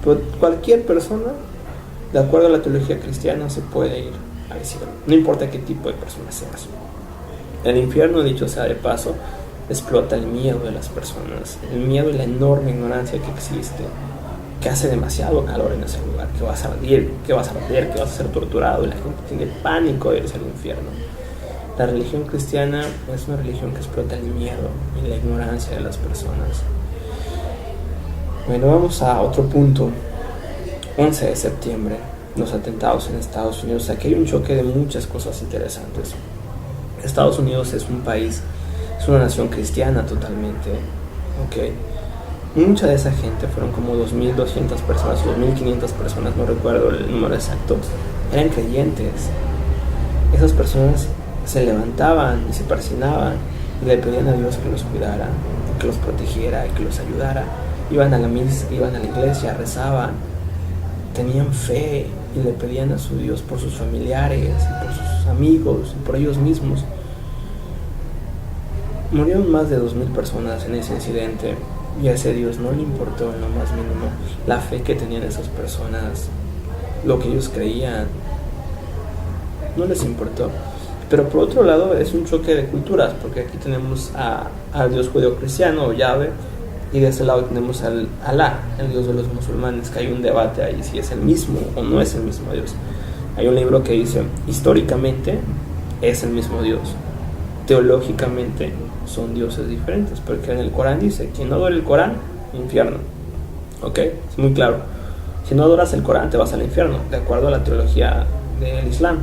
Pero cualquier persona, de acuerdo a la teología cristiana, se puede ir al cielo, no importa qué tipo de persona seas. El infierno, dicho sea de paso, explota el miedo de las personas, el miedo y la enorme ignorancia que existe, que hace demasiado calor en ese lugar, que vas a arder, que vas a ser torturado, y la gente tiene pánico de irse al infierno. La religión cristiana es una religión que explota el miedo y la ignorancia de las personas. Bueno, vamos a otro punto. 11 de septiembre, los atentados en Estados Unidos. Aquí hay un choque de muchas cosas interesantes. Estados Unidos es un país, es una nación cristiana totalmente, ¿ok? Mucha de esa gente, fueron como 2.200 personas, 2.500 personas, no recuerdo el número exacto, eran creyentes. Esas personas se levantaban y se persinaban y le pedían a Dios que los cuidara, que los protegiera, que los ayudara. Iban a la misa, iban a la iglesia, rezaban, tenían fe y le pedían a su Dios por sus familiares y por sus amigos y por ellos mismos. Murieron más de 2.000 personas en ese incidente y a ese Dios no le importó en lo más mínimo la fe que tenían esas personas, lo que ellos creían, no les importó. Pero por otro lado es un choque de culturas, porque aquí tenemos al Dios judeo-cristiano o Yahvé, y de ese lado tenemos al Alá, el Dios de los musulmanes, que hay un debate ahí si es el mismo o no es el mismo Dios. Hay un libro que dice, históricamente es el mismo Dios, teológicamente son dioses diferentes, porque en el Corán dice, quien no adora el Corán, infierno. ¿Ok? Es muy claro. Si no adoras el Corán, te vas al infierno, de acuerdo a la teología del Islam.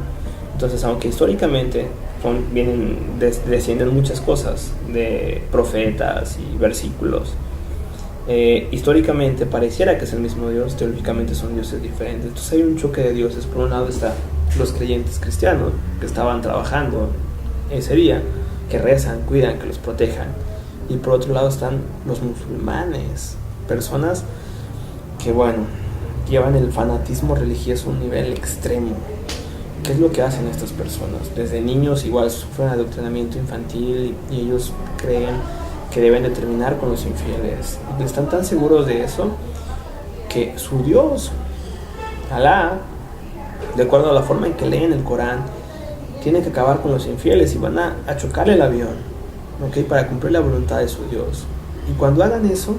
Entonces, aunque históricamente descienden muchas cosas de profetas y versículos, históricamente pareciera que es el mismo Dios, teológicamente son dioses diferentes. Entonces hay un choque de dioses. Por un lado están los creyentes cristianos que estaban trabajando ese día, que rezan, cuidan, que los protejan, y por otro lado están los musulmanes, personas que, bueno, llevan el fanatismo religioso a un nivel extremo. ¿Qué es lo que hacen estas personas? Desde niños igual sufren adoctrinamiento infantil y ellos creen que deben de terminar con los infieles. Y están tan seguros de eso que su Dios, Alá, de acuerdo a la forma en que leen el Corán, tienen que acabar con los infieles y van a chocarle el avión, ¿ok? Para cumplir la voluntad de su Dios. Y cuando hagan eso,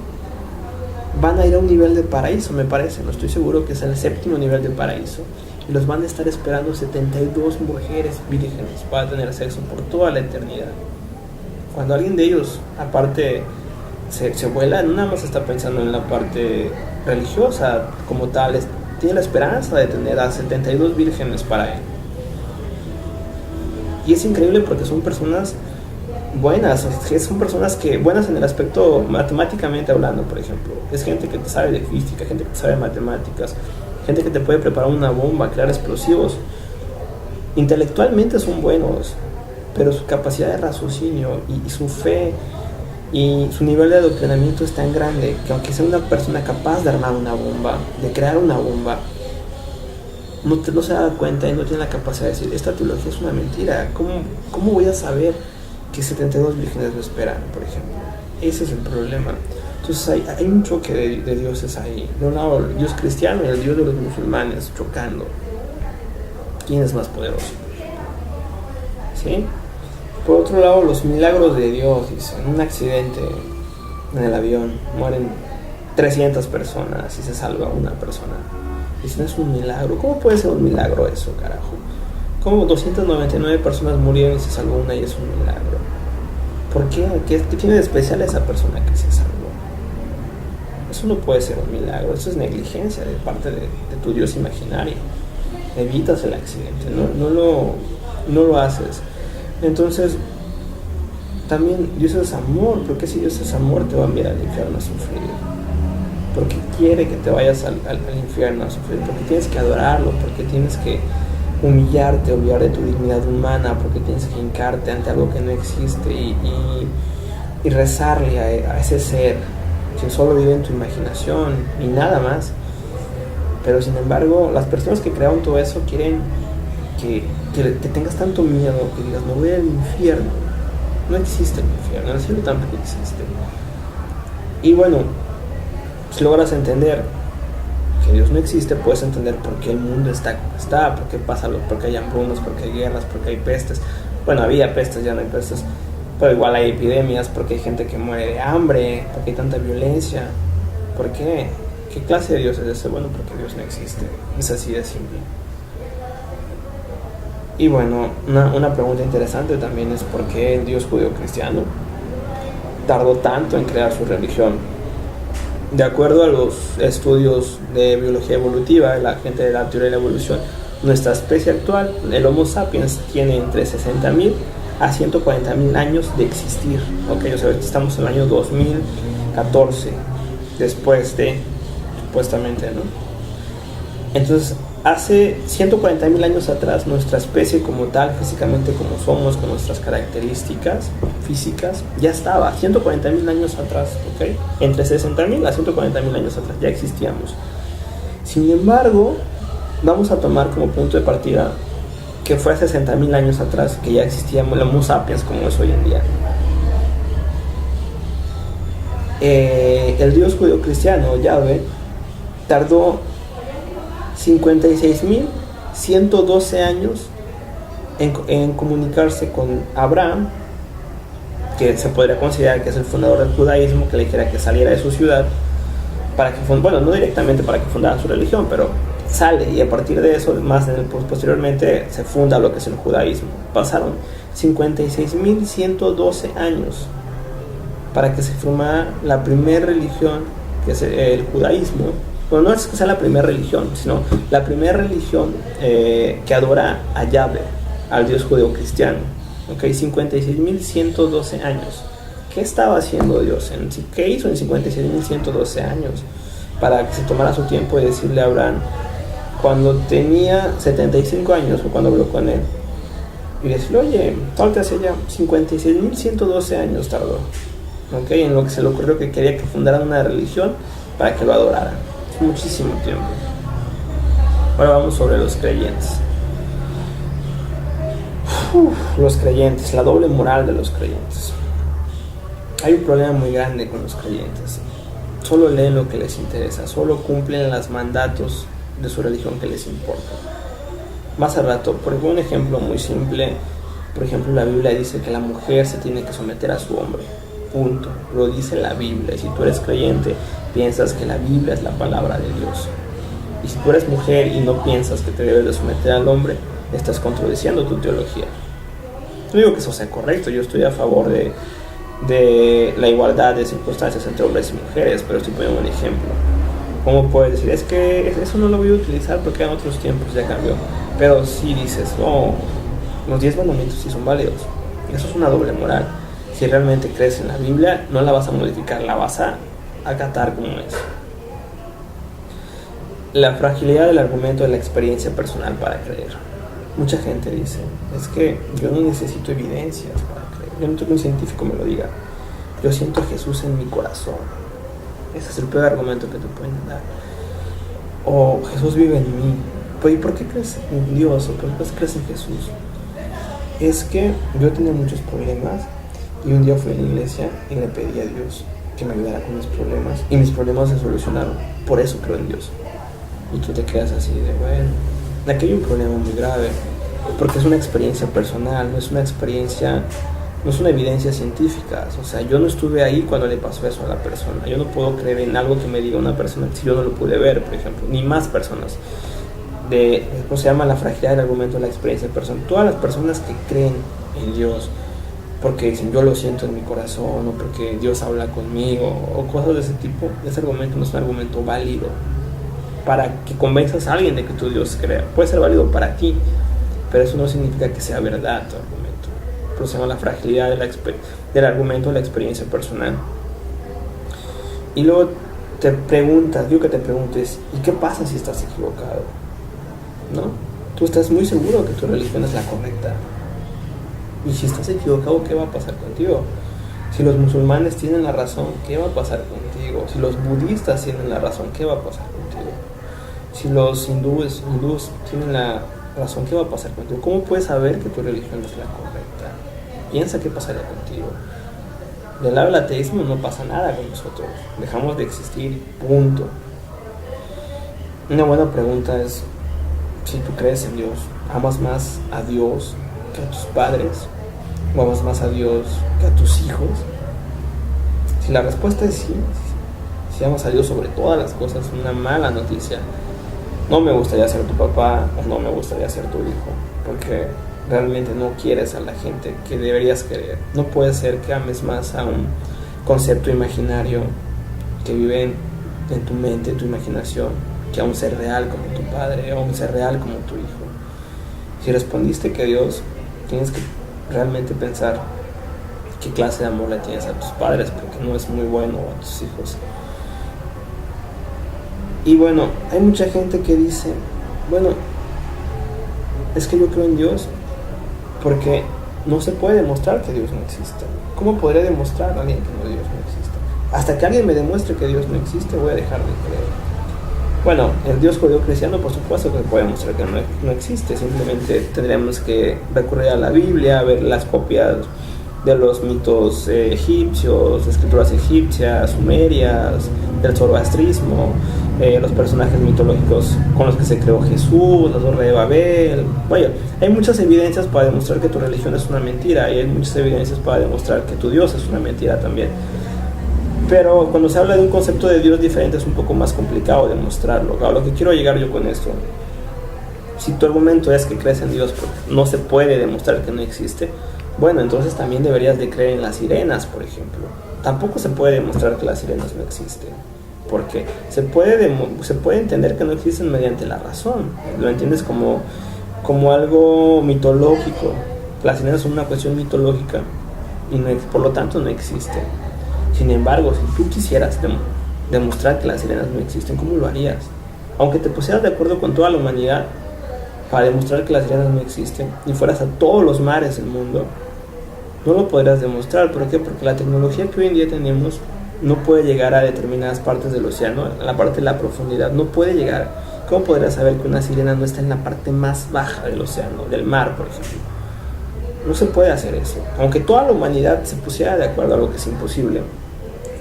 van a ir a un nivel de paraíso, me parece, no estoy seguro, que es el 7º nivel de paraíso, y los van a estar esperando 72 mujeres vírgenes para tener sexo por toda la eternidad. Cuando alguien de ellos, aparte, se vuela, no nada más está pensando en la parte religiosa como tal, tiene la esperanza de tener a 72 vírgenes para él. Y es increíble porque son personas buenas, son personas que buenas en el aspecto matemáticamente hablando, por ejemplo. Es gente que te sabe de física, gente que te sabe de matemáticas, gente que te puede preparar una bomba, crear explosivos. Intelectualmente son buenos, pero su capacidad de raciocinio y su fe y su nivel de adoctrinamiento es tan grande que aunque sea una persona capaz de armar una bomba, de crear una bomba, no se da cuenta y no tiene la capacidad de decir, esta teología es una mentira. ¿Cómo voy a saber que 72 vírgenes me esperan, por ejemplo? Ese es el problema. Entonces hay un choque de dioses ahí. De un lado el Dios cristiano y el Dios de los musulmanes chocando. ¿Quién es más poderoso? ¿Sí? Por otro lado, los milagros de Dios, dicen, en un accidente en el avión mueren 300 personas y se salva una persona. Dicen, es un milagro. ¿Cómo puede ser un milagro eso, carajo? ¿Cómo 299 personas murieron y se salvó una y es un milagro? ¿Por qué? ¿Qué tiene de especial esa persona que se salvó? Eso no puede ser un milagro, eso es negligencia de parte de tu Dios imaginario. Evitas el accidente, no lo haces. Entonces, también Dios es amor. ¿Por qué si Dios es amor te va a enviar al infierno a sufrir? Porque quiere que te vayas al infierno a sufrir, porque tienes que adorarlo, porque tienes que humillarte, olvidar de tu dignidad humana, porque tienes que hincarte ante algo que no existe y rezarle a ese ser que solo vive en tu imaginación y nada más. Pero sin embargo, las personas que crearon todo eso quieren que tengas tanto miedo, que digas, no voy al infierno. No existe el infierno, el cielo tampoco existe. Y bueno, si logras entender que Dios no existe, puedes entender por qué el mundo está como está, por qué pasa, porque hay hambrunas, porque hay guerras, porque hay pestes. Bueno, había pestes, ya no hay pestes, pero igual hay epidemias, porque hay gente que muere de hambre, porque hay tanta violencia. ¿Por qué? ¿Qué clase de Dios es ese? Bueno, porque Dios no existe. Es así de simple. Y bueno, una pregunta interesante también es por qué el Dios judeo-cristiano tardó tanto en crear su religión. De acuerdo a los estudios de biología evolutiva, la gente de la teoría de la evolución, nuestra especie actual, el Homo sapiens, tiene entre 60.000 a 140.000 años de existir. Ok, o sea, estamos en el año 2014, después de, supuestamente, ¿no? Entonces, hace 140.000 años atrás, nuestra especie como tal, físicamente como somos, con nuestras características físicas, ya estaba 140.000 años atrás, ¿ok? Entre 60.000 a 140.000 años atrás, ya existíamos. Sin embargo, vamos a tomar como punto de partida que fue hace 60.000 años atrás, que ya existíamos el Homo sapiens como es hoy en día. El Dios judeo-cristiano, Yahvé, tardó 56.112 años en comunicarse con Abraham, que se podría considerar que es el fundador del judaísmo, que le dijera que saliera de su ciudad para que bueno, no directamente para que fundara su religión, pero sale, y a partir de eso, más posteriormente, se funda lo que es el judaísmo. Pasaron 56.112 años para que se formara la primera religión, que es el judaísmo. Bueno, no es que sea la primera religión, sino la primera religión que adora a Yahvé, al Dios judeo-cristiano. ¿Okay? 56.112 años. ¿Qué estaba haciendo Dios? ¿Qué hizo en 56.112 años? Para que se tomara su tiempo y decirle a Abraham, cuando tenía 75 años, o cuando habló con él, y decirle, oye, salte hacia allá. 56.112 años tardó. ¿Okay? En lo que se le ocurrió que quería que fundaran una religión para que lo adoraran. Muchísimo tiempo. Ahora vamos sobre los creyentes. Los creyentes, la doble moral de los creyentes. Hay un problema muy grande con los creyentes. Solo leen lo que les interesa, solo cumplen los mandatos de su religión que les importa. Más al rato, por un ejemplo muy simple, por ejemplo, la Biblia dice que la mujer se tiene que someter a su hombre. Punto. Lo dice la Biblia. Y si tú eres creyente, piensas que la Biblia es la palabra de Dios. Y si tú eres mujer y no piensas que te debes de someter al hombre, estás contradiciendo tu teología. No digo que eso sea correcto, yo estoy a favor de la igualdad de circunstancias entre hombres y mujeres, pero estoy poniendo un ejemplo. ¿Cómo puedes decir? Es que eso no lo voy a utilizar porque en otros tiempos ya cambió. Pero si dices, oh, los 10 mandamientos sí son válidos. Eso es una doble moral. Si realmente crees en la Biblia, no la vas a modificar, la vas a acatar como es. La fragilidad del argumento de la experiencia personal para creer. Mucha gente dice, es que yo no necesito evidencias para creer. Yo no necesito que un científico me lo diga. Yo siento a Jesús en mi corazón. Ese es el peor argumento que te pueden dar. O Jesús vive en mí. ¿Y por qué crees en Dios? ¿O por qué crees en Jesús? Es que yo tenía muchos problemas y un día fui a la iglesia y le pedí a Dios que me ayudara con mis problemas y mis problemas se solucionaron. Por eso creo en Dios. Y tú te quedas así de, bueno, aquí hay un problema muy grave, porque es una experiencia personal, no es una experiencia no es una evidencia científica. O sea, yo no estuve ahí cuando le pasó eso a la persona. Yo no puedo creer en algo que me diga una persona si yo no lo pude ver, por ejemplo, ni más personas. ¿Cómo se llama? La fragilidad del argumento de la experiencia personal. Todas las personas que creen en Dios porque dicen yo lo siento en mi corazón, o porque Dios habla conmigo, o cosas de ese tipo, ese argumento no es un argumento válido para que convenzas a alguien de que tu Dios crea. Puede ser válido para ti, pero eso no significa que sea verdad tu argumento. Por eso se llama la fragilidad del argumento de la experiencia personal. Y luego te preguntas, digo que te preguntes, ¿y qué pasa si estás equivocado? ¿No? Tú estás muy seguro que tu religión es la correcta. Y si estás equivocado, ¿qué va a pasar contigo? Si los musulmanes tienen la razón, ¿qué va a pasar contigo? Si los budistas tienen la razón, ¿qué va a pasar contigo? Si los hindúes tienen la razón, ¿qué va a pasar contigo? ¿Cómo puedes saber que tu religión es la correcta? Piensa qué pasaría contigo. Del lado del ateísmo no pasa nada con nosotros. Dejamos de existir, punto. Una buena pregunta es, si tú crees en Dios, ¿amas más a Dios que a tus padres? ¿O amas más a Dios que a tus hijos? Si la respuesta es sí, si amas a Dios sobre todas las cosas, una mala noticia. No me gustaría ser tu papá o no me gustaría ser tu hijo, porque realmente no quieres a la gente que deberías querer. No puede ser que ames más a un concepto imaginario que vive en tu mente, en tu imaginación, que a un ser real como tu padre o a un ser real como tu hijo. Si respondiste que Dios, tienes que realmente pensar qué clase de amor le tienes a tus padres, porque no es muy bueno, a tus hijos. Y bueno, hay mucha gente que dice, bueno, es que yo creo en Dios porque no se puede demostrar que Dios no existe. ¿Cómo podría demostrar a alguien que Dios no existe? Hasta que alguien me demuestre que Dios no existe, voy a dejar de creer. Bueno, el Dios judeocristiano, por supuesto que puede mostrar que no existe. Simplemente tendremos que recurrir a la Biblia, a ver las copias de los mitos egipcios, escrituras egipcias, sumerias, del zoroastrismo, los personajes mitológicos con los que se creó Jesús, la Torre de Babel. Vaya, hay muchas evidencias para demostrar que tu religión es una mentira, y hay muchas evidencias para demostrar que tu Dios es una mentira también. Pero cuando se habla de un concepto de Dios diferente es un poco más complicado demostrarlo. A lo que quiero llegar yo con esto, si tu argumento es que crees en Dios pero no se puede demostrar que no existe, bueno, entonces también deberías de creer en las sirenas, por ejemplo. Tampoco se puede demostrar que las sirenas no existen, porque se puede entender que no existen mediante la razón. Lo entiendes como algo mitológico. Las sirenas son una cuestión mitológica y por lo tanto no existen. Sin embargo, si tú quisieras demostrar que las sirenas no existen, ¿cómo lo harías? Aunque te pusieras de acuerdo con toda la humanidad para demostrar que las sirenas no existen y fueras a todos los mares del mundo, no lo podrías demostrar. ¿Por qué? Porque la tecnología que hoy en día tenemos no puede llegar a determinadas partes del océano, a la parte de la profundidad, no puede llegar. ¿Cómo podrías saber que una sirena no está en la parte más baja del océano, del mar, por ejemplo? No se puede hacer eso. Aunque toda la humanidad se pusiera de acuerdo a algo que es imposible,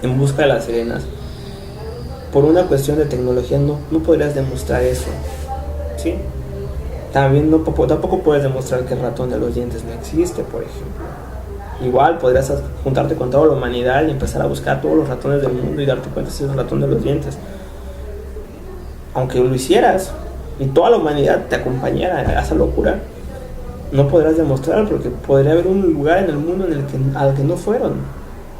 en busca de las sirenas, por una cuestión de tecnología no podrías demostrar eso, ¿sí? También tampoco puedes demostrar que el ratón de los dientes no existe, por ejemplo. Igual podrías juntarte con toda la humanidad y empezar a buscar todos los ratones del mundo y darte cuenta si es el ratón de los dientes. Aunque lo hicieras y toda la humanidad te acompañara a esa locura, no podrás demostrar, porque podría haber un lugar en el mundo al que no fueron,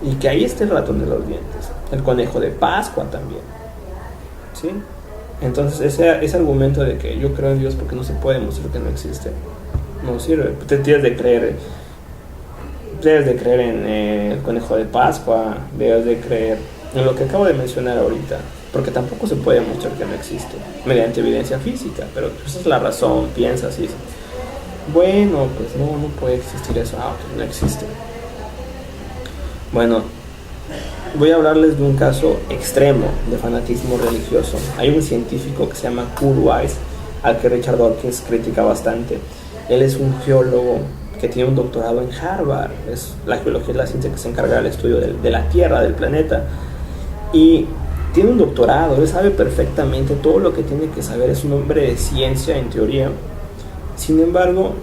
y que ahí esté el ratón de los dientes, el conejo de Pascua también, ¿sí? Entonces ese argumento de que yo creo en Dios porque no se puede demostrar que no existe, no sirve. Te tienes de creer en el conejo de Pascua, debes de creer en lo que acabo de mencionar ahorita, porque tampoco se puede demostrar que no existe mediante evidencia física. Pero esa es la razón, piensas y dices, bueno, pues no puede existir eso, pues no existe. Bueno, voy a hablarles de un caso extremo de fanatismo religioso. Hay un científico que se llama Kurt Weiss, al que Richard Dawkins critica bastante. Él es un geólogo que tiene un doctorado en Harvard. La geología es la ciencia que se encarga del estudio de la Tierra, del planeta. Y tiene un doctorado, él sabe perfectamente todo lo que tiene que saber, es un hombre de ciencia en teoría. Sin embargo,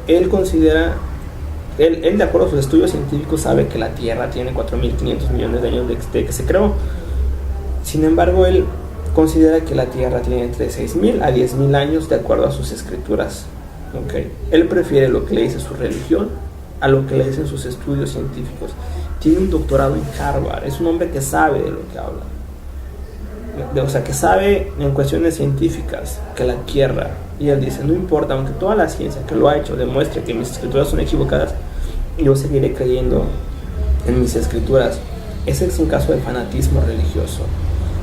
él considera él, de acuerdo a sus estudios científicos, sabe que la Tierra tiene 4.500 millones de años de que se creó. Sin embargo, él considera que la Tierra tiene entre 6.000 a 10.000 años de acuerdo a sus escrituras. ¿Okay? Él prefiere lo que le dice su religión a lo que le dicen sus estudios científicos. Tiene un doctorado en Harvard, es un hombre que sabe de lo que habla. O sea, que sabe en cuestiones científicas que la Tierra, y él dice, no importa, aunque toda la ciencia que lo ha hecho demuestre que mis escrituras son equivocadas, yo seguiré creyendo en mis escrituras. Ese es un caso de fanatismo religioso.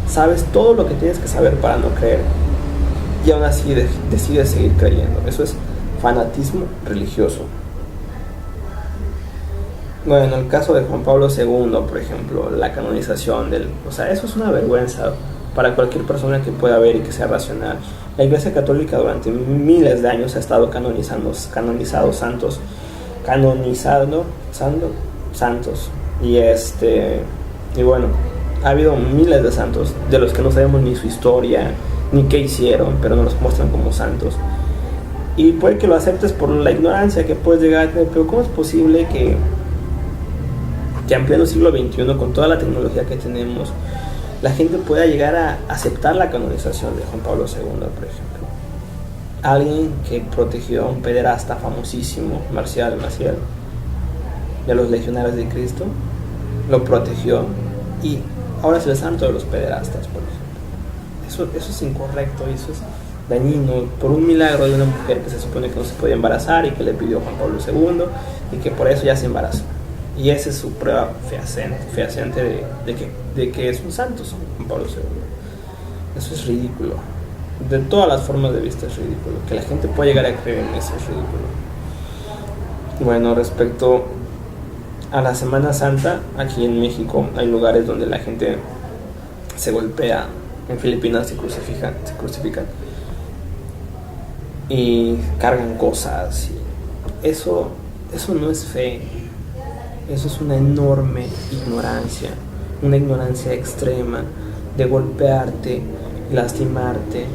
Sabes todo lo que tienes que saber para no creer, y aún así decides seguir creyendo. Eso es fanatismo religioso. Bueno, en el caso de Juan Pablo II, por ejemplo, la canonización o sea, eso es una vergüenza para cualquier persona que pueda ver y que sea racional. La Iglesia Católica durante miles de años ha estado canonizando santos. Y bueno, ha habido miles de santos de los que no sabemos ni su historia, ni qué hicieron, pero nos los muestran como santos. Y puede que lo aceptes por la ignorancia que puedes llegar a tener, pero ¿cómo es posible que en pleno siglo XXI, con toda la tecnología que tenemos, la gente pueda llegar a aceptar la canonización de Juan Pablo II, por ejemplo? Alguien que protegió a un pederasta famosísimo, Marcial Maciel, de los legionarios de Cristo, lo protegió, y ahora es el santo de los pederastas, por ejemplo. Eso es incorrecto, eso es dañino, por un milagro de una mujer que se supone que no se podía embarazar y que le pidió Juan Pablo II, y que por eso ya se embarazó. Y esa es su prueba fehaciente de que es un santo, Juan Pablo II. Eso es ridículo. De todas las formas de vista es ridículo. Que la gente pueda llegar a creer en eso es ridículo. Bueno, respecto a la Semana Santa, aquí en México hay lugares donde la gente se golpea. En Filipinas se crucifican y cargan cosas. Y eso no es fe. Eso es una enorme ignorancia, una ignorancia extrema de golpearte, lastimarte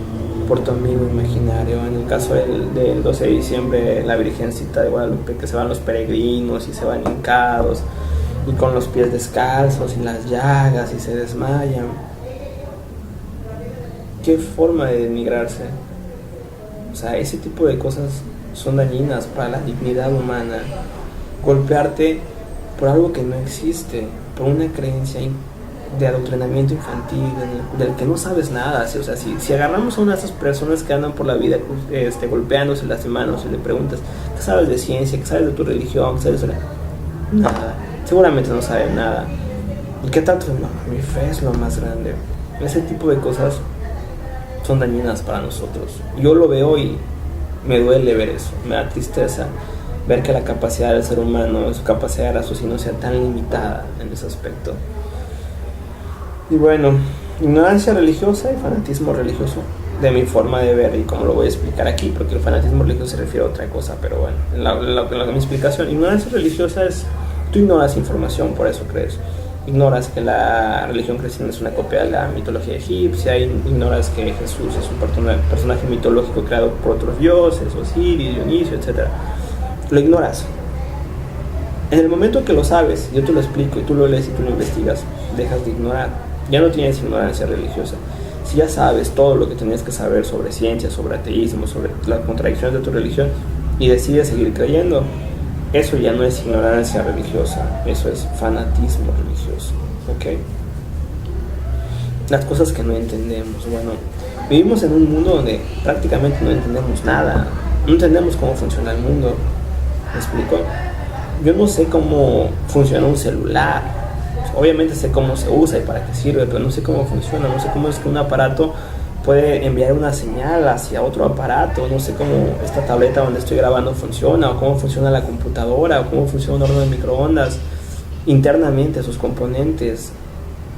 por tu amigo imaginario. En el caso del 12 de diciembre, la Virgencita de Guadalupe, que se van los peregrinos y se van hincados y con los pies descalzos y las llagas y se desmayan. ¿Qué forma de denigrarse? O sea, ese tipo de cosas son dañinas para la dignidad humana. Golpearte por algo que no existe, por una creencia de adoctrinamiento infantil del que no sabes nada. O sea, si agarramos a una de esas personas que andan por la vida golpeándose, lastimándose, y le preguntas, ¿qué sabes de ciencia? ¿Qué sabes de tu religión? ¿Qué sabes de nada? Seguramente no saben nada. ¿Y qué tanto? No, mi fe es lo más grande. Ese tipo de cosas son dañinas para nosotros. Yo lo veo y me duele ver eso, me da tristeza ver que la capacidad del ser humano, su capacidad de raciocinio sea tan limitada en ese aspecto. Y bueno, ignorancia religiosa y fanatismo religioso, de mi forma de ver, y como lo voy a explicar aquí, porque el fanatismo religioso se refiere a otra cosa, pero bueno, en mi explicación, ignorancia religiosa es, tú ignoras información, por eso crees. Ignoras que la religión cristiana es una copia de la mitología egipcia, ignoras que Jesús es un personaje mitológico creado por otros dioses, Osiris, Dionisio, etc. Lo ignoras. En el momento que lo sabes, yo te lo explico y tú lo lees y tú lo investigas, dejas de ignorar. Ya no tienes ignorancia religiosa. Si ya sabes todo lo que tenías que saber sobre ciencia, sobre ateísmo, sobre las contradicciones de tu religión y decides seguir creyendo, eso ya no es ignorancia religiosa, eso es fanatismo religioso, ¿ok? Las cosas que no entendemos. Bueno, vivimos en un mundo donde prácticamente no entendemos nada, no entendemos cómo funciona el mundo. ¿Me explico? Yo no sé cómo funciona un celular. Obviamente sé cómo se usa y para qué sirve, pero no sé cómo funciona, no sé cómo es que un aparato puede enviar una señal hacia otro aparato, no sé cómo esta tableta donde estoy grabando funciona, o cómo funciona la computadora, o cómo funciona un horno de microondas internamente, sus componentes,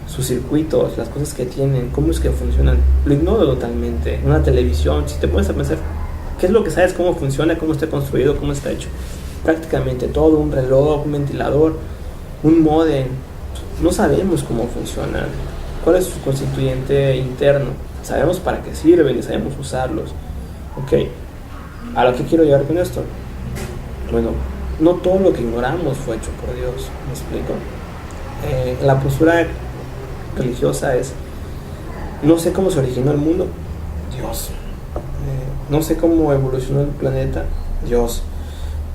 sus circuitos, las cosas que tienen, cómo es que funcionan. Lo ignoro totalmente. Una televisión, si te pones a pensar, ¿qué es lo que sabes? ¿Cómo funciona? ¿Cómo está construido? ¿Cómo está hecho? Prácticamente todo, un reloj, un ventilador, un módem. No sabemos cómo funcionan. ¿Cuál es su constituyente interno? Sabemos para qué sirven y sabemos usarlos. Ok, ¿a lo que quiero llegar con esto? Bueno, no todo lo que ignoramos fue hecho por Dios, ¿me explico? La postura religiosa es, no sé cómo se originó el mundo, Dios. No sé cómo evolucionó el planeta, Dios.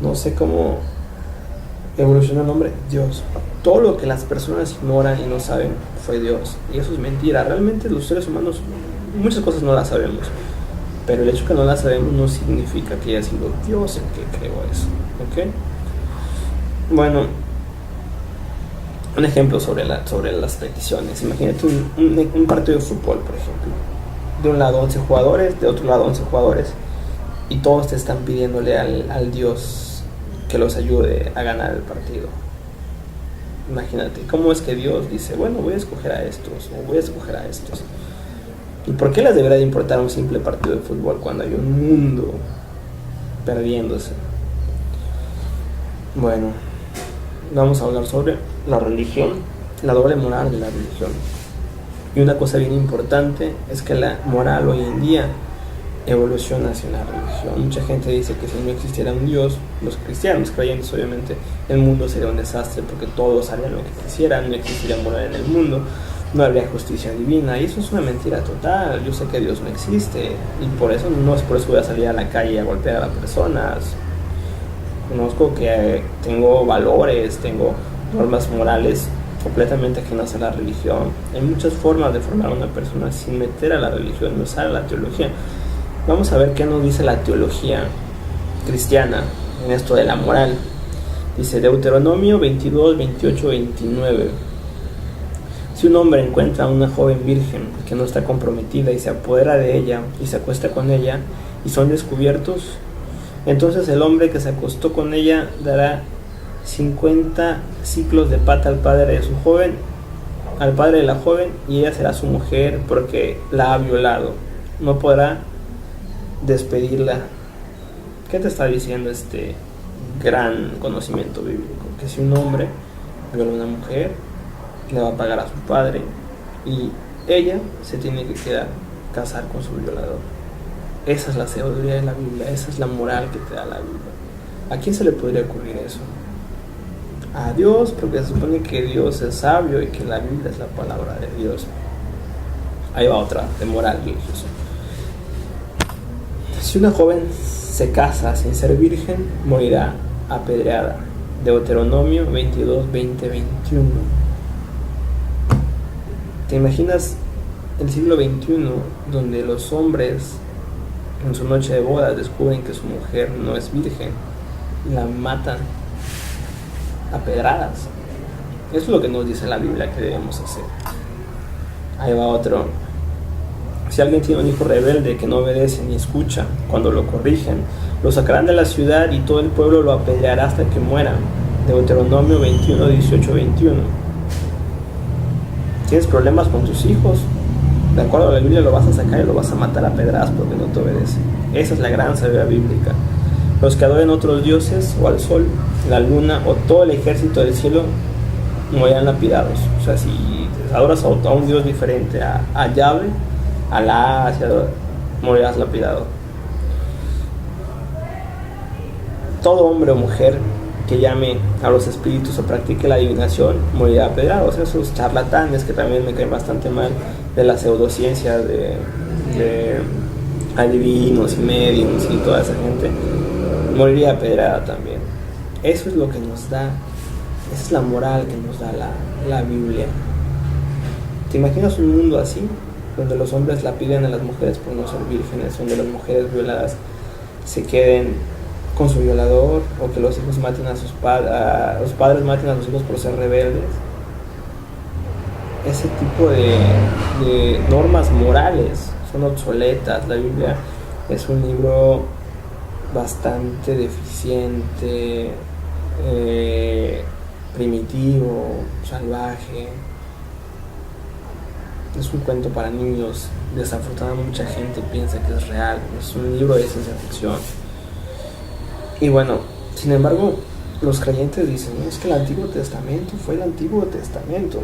No sé cómo evolucionó el hombre, Dios. Todo lo que las personas ignoran y no saben fue Dios. Y eso es mentira. Realmente los seres humanos muchas cosas no las sabemos. Pero el hecho que no las sabemos no significa que haya sido Dios el que creó eso. ¿Ok? Bueno, un ejemplo sobre las peticiones. Imagínate un partido de fútbol, por ejemplo. De un lado 11 jugadores, de otro lado 11 jugadores. Y todos te están pidiéndole al Dios que los ayude a ganar el partido. Imagínate, ¿cómo es que Dios dice, bueno, voy a escoger a estos, o voy a escoger a estos? ¿Y por qué les debería de importar un simple partido de fútbol cuando hay un mundo perdiéndose? Bueno, vamos a hablar sobre la religión, la doble moral de la religión. Y una cosa bien importante es que la moral hoy en día evoluciona hacia la religión. Mucha gente dice que si no existiera un Dios, los cristianos creyentes obviamente, el mundo sería un desastre porque todos harían lo que quisieran, no existiría moral en el mundo, no habría justicia divina, y eso es una mentira total. Yo sé que Dios no existe y por eso no es por eso voy a salir a la calle a golpear a las personas. Conozco que tengo valores, tengo normas morales completamente ajenas a la religión. Hay muchas formas de formar a una persona sin meter a la religión, no usar la teología. Vamos a ver qué nos dice la teología cristiana en esto de la moral. Dice Deuteronomio 22, 28, 29. Si un hombre encuentra a una joven virgen que no está comprometida y se apodera de ella y se acuesta con ella y son descubiertos, entonces el hombre que se acostó con ella dará 50 ciclos de plata al padre de su joven, al padre de la joven, y ella será su mujer porque la ha violado. No podrá despedirla. ¿Qué te está diciendo este gran conocimiento bíblico? Que si un hombre viola a una mujer, le va a pagar a su padre y ella se tiene que casar con su violador. Esa es la sabiduría de la Biblia, esa es la moral que te da la Biblia. ¿A quién se le podría ocurrir eso? A Dios, porque se supone que Dios es sabio y que la Biblia es la palabra de Dios. Ahí va otra de moral religiosa. Si una joven se casa sin ser virgen, morirá apedreada. Deuteronomio 22, 20, 21. ¿Te imaginas el siglo XXI donde los hombres en su noche de bodas descubren que su mujer no es virgen y la matan a pedradas? Eso es lo que nos dice la Biblia que debemos hacer. Ahí va otro. Si alguien tiene un hijo rebelde que no obedece ni escucha cuando lo corrigen, lo sacarán de la ciudad y todo el pueblo lo apedreará hasta que muera. Deuteronomio 21, 18, 21. ¿Tienes problemas con tus hijos? De acuerdo a la Biblia lo vas a sacar y lo vas a matar a pedradas porque no te obedece. Esa es la gran sabiduría bíblica. Los que adoren otros dioses o al sol, la luna o todo el ejército del cielo morirán lapidados. O sea, si adoras a un dios diferente a Yahvé, Alá, morirás lapidado. Todo hombre o mujer que llame a los espíritus o practique la adivinación morirá apedreado. O sea, esos charlatanes que también me caen bastante mal de la pseudociencia de adivinos y mediums y toda esa gente, moriría apedreada también. Eso es lo que nos da, esa es la moral que nos da la Biblia. ¿Te imaginas un mundo así? Donde los hombres la piden a las mujeres por no ser vírgenes, donde las mujeres violadas se queden con su violador, o que los hijos maten a sus los padres maten a sus hijos por ser rebeldes. Ese tipo de normas morales son obsoletas. La Biblia es un libro bastante deficiente, primitivo, salvaje. Es un cuento para niños. Desafortunadamente mucha gente piensa que es real. Es un libro de ciencia ficción. Y bueno, sin embargo, los creyentes dicen, es que el Antiguo Testamento fue el Antiguo Testamento.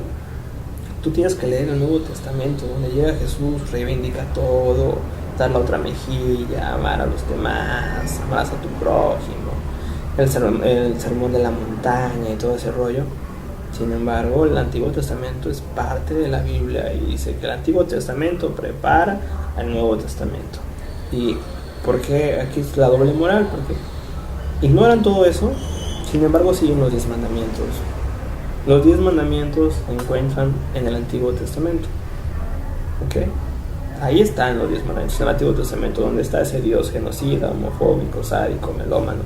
Tú tienes que leer el Nuevo Testamento, donde llega Jesús, reivindica todo, dar la otra mejilla, amar a los demás, amarás a tu prójimo. el sermón de la montaña y todo ese rollo. Sin embargo, el Antiguo Testamento es parte de la Biblia y dice que el Antiguo Testamento prepara al Nuevo Testamento. ¿Y por qué aquí es la doble moral? Porque ignoran todo eso, sin embargo siguen los 10 mandamientos. Los 10 mandamientos se encuentran en el Antiguo Testamento. ¿Ok? Ahí están los 10 mandamientos en el Antiguo Testamento, donde está ese Dios genocida, homofóbico, sádico, melómano,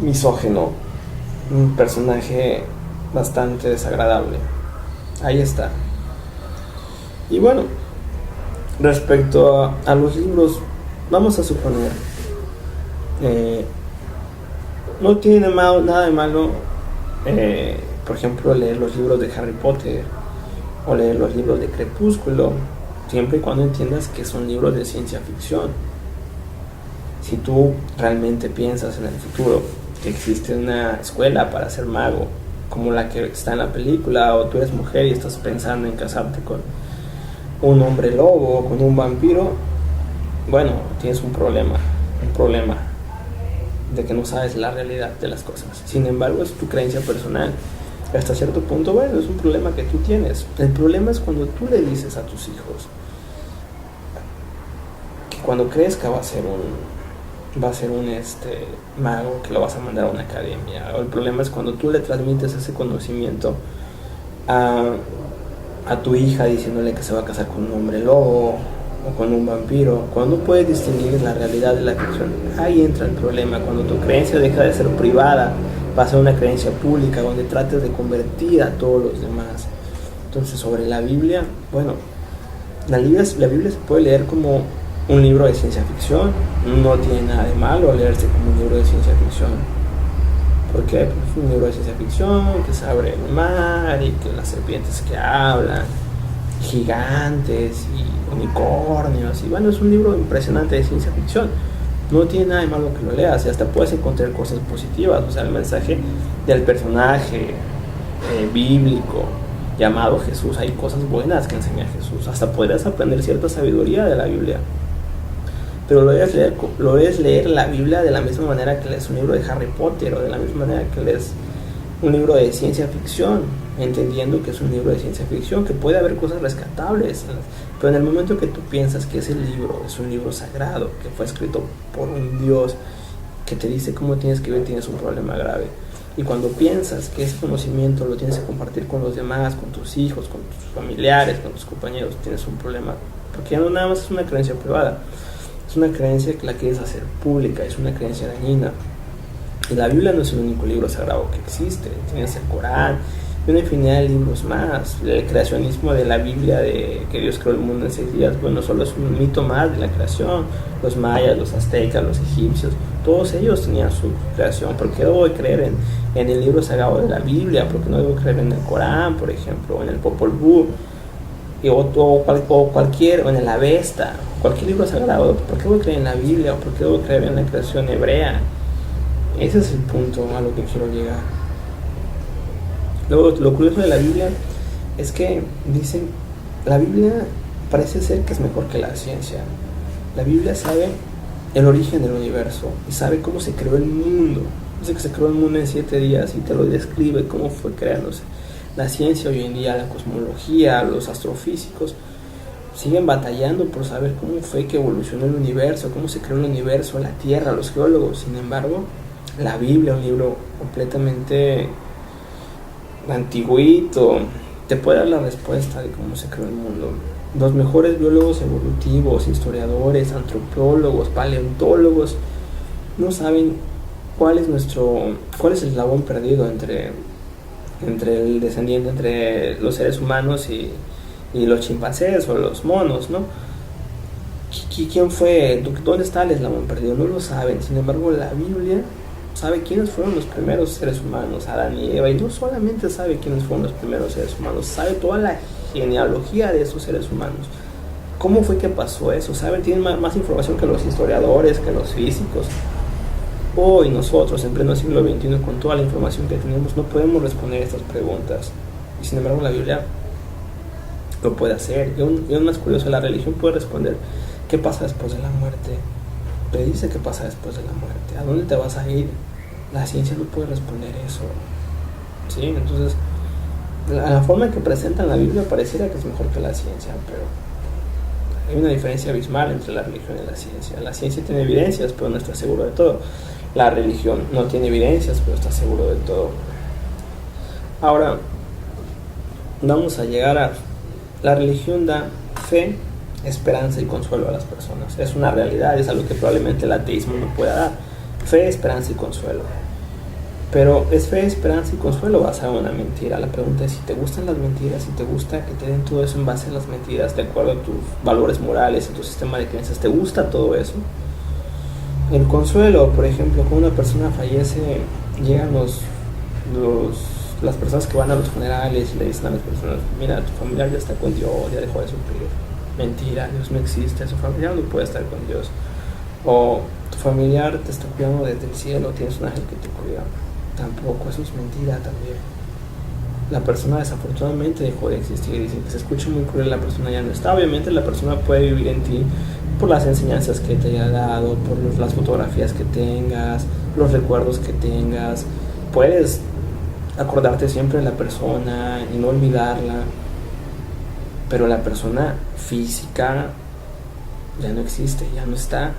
misógino, un personaje bastante desagradable. Ahí está. Y bueno, respecto a los libros, vamos a suponer, no tiene nada de malo, por ejemplo, leer los libros de Harry Potter o leer los libros de Crepúsculo, siempre y cuando entiendas que son libros de ciencia ficción. Si tú realmente piensas en el futuro que existe una escuela para ser mago, como la que está en la película, o tú eres mujer y estás pensando en casarte con un hombre lobo o con un vampiro, bueno, tienes un problema de que no sabes la realidad de las cosas. Sin embargo, es tu creencia personal. Hasta cierto punto, bueno, es un problema que tú tienes. El problema es cuando tú le dices a tus hijos que cuando crezca va a ser un mago, que lo vas a mandar a una academia. O el problema es cuando tú le transmites ese conocimiento a tu hija, diciéndole que se va a casar con un hombre lobo o con un vampiro, cuando no puedes distinguir la realidad de la ficción. Ahí entra el problema, cuando tu creencia deja de ser privada, va a ser una creencia pública, donde trates de convertir a todos los demás. Entonces, sobre la Biblia, bueno, la Biblia se puede leer como un libro de ciencia ficción. No tiene nada de malo leerse como un libro de ciencia ficción. ¿Por qué? Pues es un libro de ciencia ficción, que se abre el mar y que las serpientes que hablan, gigantes y unicornios, y bueno, es un libro impresionante de ciencia ficción. No tiene nada de malo que lo leas, y hasta puedes encontrar cosas positivas. O sea, el mensaje del personaje bíblico llamado Jesús, hay cosas buenas que enseña Jesús. Hasta podrías aprender cierta sabiduría de la Biblia. Pero lo debes leer la Biblia de la misma manera que lees un libro de Harry Potter, o de la misma manera que lees un libro de ciencia ficción, entendiendo que es un libro de ciencia ficción, que puede haber cosas rescatables, pero en el momento que tú piensas que ese libro es un libro sagrado, que fue escrito por un Dios que te dice cómo tienes que vivir, tienes un problema grave. Y cuando piensas que ese conocimiento lo tienes que compartir con los demás, con tus hijos, con tus familiares, con tus compañeros, tienes un problema, porque ya no nada más es una creencia privada, es una creencia que la quieres hacer pública, es una creencia dañina. Y la Biblia no es el único libro sagrado que existe. Tienes el Corán y una infinidad de libros más. El creacionismo de la Biblia, de que Dios creó el mundo en 6 días, bueno, solo es un mito más de la creación. Los mayas, los aztecas, los egipcios, todos ellos tenían su creación. ¿Por qué debo creer en el libro sagrado de la Biblia? ¿Por qué no debo creer en el Corán, por ejemplo, o en el Popol Vuh? O en el Avesta, cualquier libro sagrado. ¿Por qué debo creer en la Biblia? ¿O por qué debo creer en la creación hebrea? Ese es el punto a lo que quiero llegar. Luego, lo curioso de la Biblia es que dicen, la Biblia parece ser que es mejor que la ciencia. La Biblia sabe el origen del universo y sabe cómo se creó el mundo. Dice que se creó el mundo en 7 días y te lo describe cómo fue creándose. La ciencia hoy en día, la cosmología, los astrofísicos siguen batallando por saber cómo fue que evolucionó el universo, cómo se creó el universo, la Tierra, los geólogos. Sin embargo, la Biblia, un libro completamente antiguito, te puede dar la respuesta de cómo se creó el mundo. Los mejores biólogos evolutivos, historiadores, antropólogos, paleontólogos no saben cuál es el eslabón perdido entre el descendiente, entre los seres humanos y los chimpancés o los monos, ¿no? ¿Quién fue? ¿Dónde está el eslabón perdido? No lo saben. Sin embargo, la Biblia sabe quiénes fueron los primeros seres humanos, Adán y Eva, y no solamente sabe quiénes fueron los primeros seres humanos, sabe toda la genealogía de esos seres humanos. ¿Cómo fue que pasó eso? Tienen más información que los historiadores, que los físicos. Hoy nosotros, en pleno siglo XXI, con toda la información que tenemos, no podemos responder estas preguntas. Y sin embargo, la Biblia lo puede hacer. Y aún más curioso, la religión puede responder qué pasa después de la muerte. Predice qué pasa después de la muerte, a dónde te vas a ir La ciencia no puede responder eso, ¿sí? Entonces, la forma en que presentan la Biblia pareciera que es mejor que la ciencia, pero hay una diferencia abismal entre la religión y la ciencia. La ciencia tiene evidencias, pero no está seguro de todo. La religión no tiene evidencias, pero está seguro de todo. Ahora, vamos a llegar a... La religión da fe, esperanza y consuelo a las personas. Es una realidad, es algo que probablemente el ateísmo no pueda dar. Fe, esperanza y consuelo. Pero es fe, esperanza y consuelo basado en una mentira. La pregunta es si te gustan las mentiras, si te gusta que te den todo eso en base a las mentiras, de acuerdo a tus valores morales, a tu sistema de creencias. ¿Te gusta todo eso? El consuelo, por ejemplo, cuando una persona fallece, llegan las personas que van a los funerales y le dicen a las personas: mira, tu familiar ya está con Dios, ya dejó de sufrir. Mentira, Dios no existe, su familiar no puede estar con Dios. O tu familiar te está cuidando desde el cielo, tienes un ángel que te cuida. Tampoco, eso es mentira también. La persona desafortunadamente dejó de existir. Dicen que se escucha muy cruel, la persona ya no está. Obviamente la persona puede vivir en ti por las enseñanzas que te haya dado, por las fotografías que tengas, los recuerdos que tengas. Puedes acordarte siempre de la persona y no olvidarla, pero la persona física ya no existe, ya no está.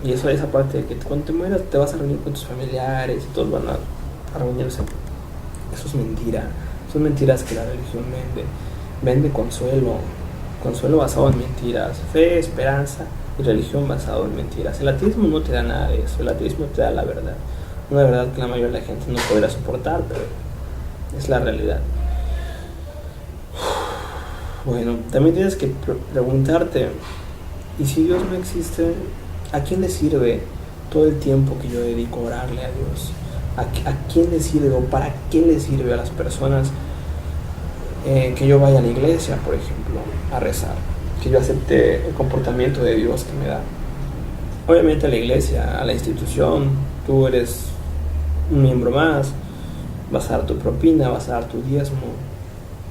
Y eso es esa parte de que cuando te mueras te vas a reunir con tus familiares y todos van a reunirse. Eso es mentira. Son mentiras que la religión vende consuelo basado en mentiras, fe, esperanza y religión basado en mentiras. El ateísmo no te da nada de eso. El ateísmo te da la verdad, una verdad que la mayoría de la gente no podrá soportar, pero es la realidad. Bueno, también tienes que preguntarte: ¿y si Dios no existe, a quién le sirve todo el tiempo que yo dedico a orarle a Dios? ¿A quién le sirve o para qué le sirve a las personas que yo vaya a la iglesia, por ejemplo, a rezar? Que yo acepte el comportamiento de Dios que me da. Obviamente a la iglesia, a la institución, tú eres un miembro más, vas a dar tu propina, vas a dar tu diezmo,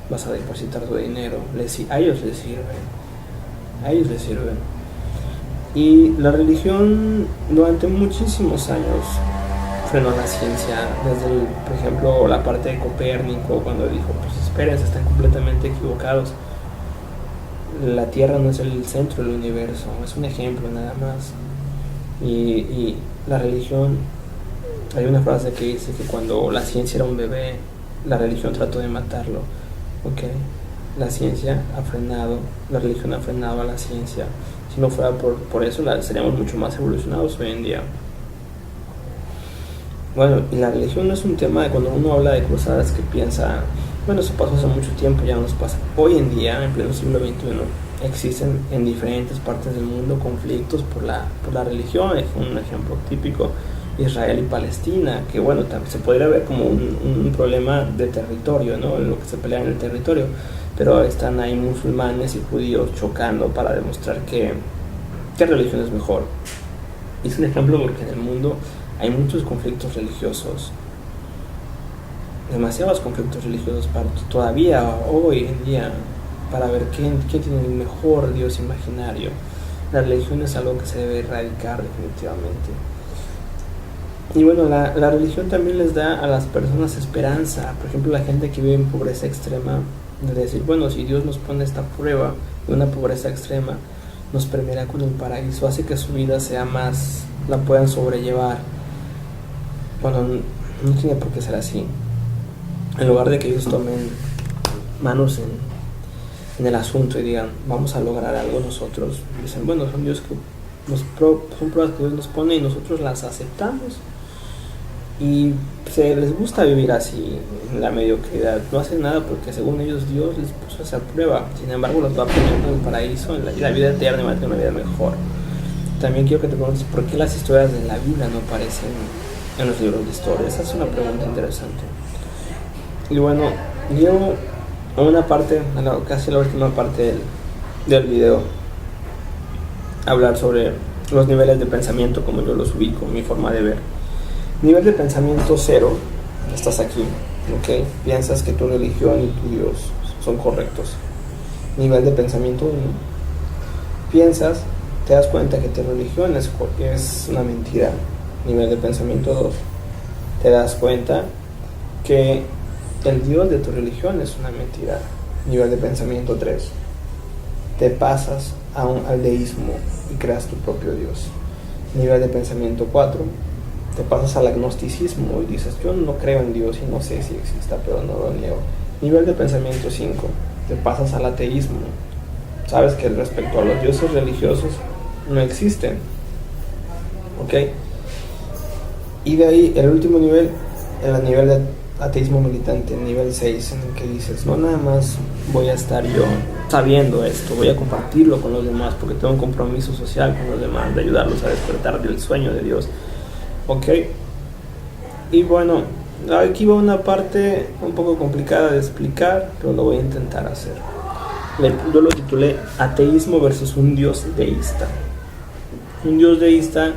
vas a depositar tu dinero. A ellos les sirven. Y la religión durante muchísimos años frenó la ciencia, desde por ejemplo la parte de Copérnico, cuando dijo: pues esperen, están completamente equivocados, la Tierra no es el centro del universo, es un ejemplo nada más. Y la religión, hay una frase que dice que cuando la ciencia era un bebé, la religión trató de matarlo. La ciencia ha frenado, la religión ha frenado a la ciencia. Si no fuera por eso, seríamos mucho más evolucionados hoy en día. Bueno, y la religión no es un tema de cuando uno habla de cruzadas que piensa: bueno, eso pasó hace mucho tiempo, ya no nos pasa. Hoy en día, en pleno siglo XXI, existen en diferentes partes del mundo conflictos por la religión. Es un ejemplo típico: Israel y Palestina, que bueno, se podría ver como un problema de territorio, ¿no? En lo que se pelea en el territorio, pero están ahí musulmanes y judíos chocando para demostrar qué religión es mejor. Y es un ejemplo porque en el mundo hay muchos conflictos religiosos, demasiados conflictos religiosos todavía hoy en día, para ver quién tiene el mejor Dios imaginario. La religión es algo que se debe erradicar definitivamente. Y bueno, la religión también les da a las personas esperanza. Por ejemplo, la gente que vive en pobreza extrema, de decir: bueno, si Dios nos pone esta prueba de una pobreza extrema, nos premiará con el paraíso, hace que su vida sea más, la puedan sobrellevar. Bueno, no tiene por qué ser así. En lugar de que ellos tomen manos en el asunto y digan: vamos a lograr algo nosotros, dicen: bueno, son pruebas que Dios nos pone y nosotros las aceptamos. Y les gusta vivir así, en la mediocridad. No hacen nada porque según ellos Dios les puso esa prueba. Sin embargo, los va a poner en el paraíso, en la vida eterna, y va a tener una vida mejor. También quiero que te preguntes: ¿por qué las historias de la Biblia no aparecen en los libros de historia? Esa es una pregunta interesante. Y bueno, llego a una parte, casi la última parte del video, hablar sobre los niveles de pensamiento, como yo los ubico, mi forma de ver. Nivel de pensamiento 0, estás aquí, piensas que tu religión y tu Dios son correctos. Nivel de pensamiento 1, piensas, te das cuenta que tu religión es una mentira. Nivel de pensamiento 2, te das cuenta que el Dios de tu religión es una mentira. Nivel de pensamiento 3. Te pasas a un aldeísmo y creas tu propio Dios. Nivel de pensamiento 4. Te pasas al agnosticismo y dices, yo no creo en Dios y no sé si exista, pero no lo niego. Nivel de pensamiento 5. Te pasas al ateísmo. Sabes que respecto a los dioses religiosos no existen. ¿Ok? Y de ahí el último nivel, el nivel de ateísmo militante, nivel 6, en el que dices, no nada más voy a estar yo sabiendo esto, voy a compartirlo con los demás porque tengo un compromiso social con los demás de ayudarlos a despertar del sueño de Dios. ¿Ok? Y bueno, aquí va una parte un poco complicada de explicar, pero lo voy a intentar hacer. Yo lo titulé Ateísmo versus un Dios deísta. Un Dios deísta,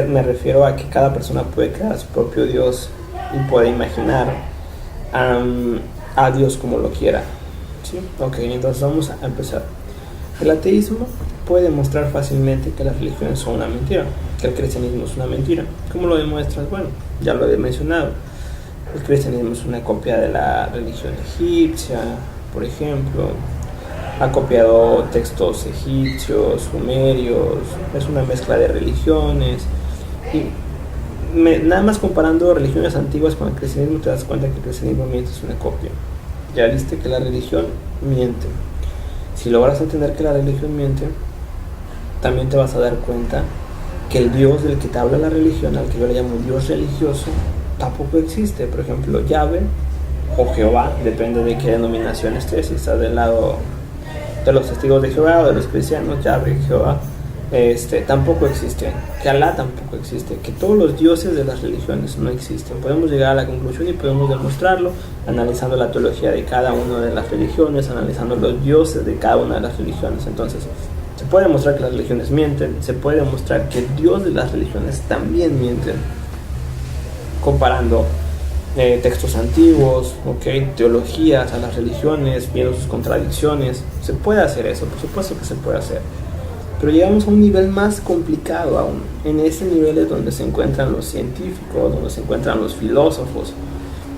me refiero a que cada persona puede crear su propio Dios y puede imaginar a Dios como lo quiera. ¿Sí? Ok, entonces vamos a empezar. El ateísmo puede demostrar fácilmente que las religiones son una mentira, que el cristianismo es una mentira. ¿Cómo lo demuestras? Bueno, ya lo he mencionado. El cristianismo es una copia de la religión egipcia, por ejemplo. Ha copiado textos egipcios, sumerios, es una mezcla de religiones. Y nada más comparando religiones antiguas con el cristianismo te das cuenta que el cristianismo miente, es una copia. Ya viste que la religión miente. Si logras entender que la religión miente, también te vas a dar cuenta que el Dios del que te habla la religión, al que yo le llamo Dios religioso, tampoco existe. Por ejemplo, Yahvé o Jehová, depende de qué denominación estés, si estás del lado de los testigos de Jehová o de los cristianos, Yahvé, Jehová, tampoco existen, que Alá tampoco existe, que todos los dioses de las religiones no existen. Podemos llegar a la conclusión y podemos demostrarlo analizando la teología de cada una de las religiones, analizando los dioses de cada una de las religiones. Entonces, se puede demostrar que las religiones mienten, se puede demostrar que el Dios de las religiones también mienten, comparando textos antiguos, ¿okay? Teologías a las religiones, viendo sus contradicciones. Se puede hacer eso, por supuesto que se puede hacer. Pero llegamos a un nivel más complicado aún. En ese nivel es donde se encuentran los científicos, donde se encuentran los filósofos.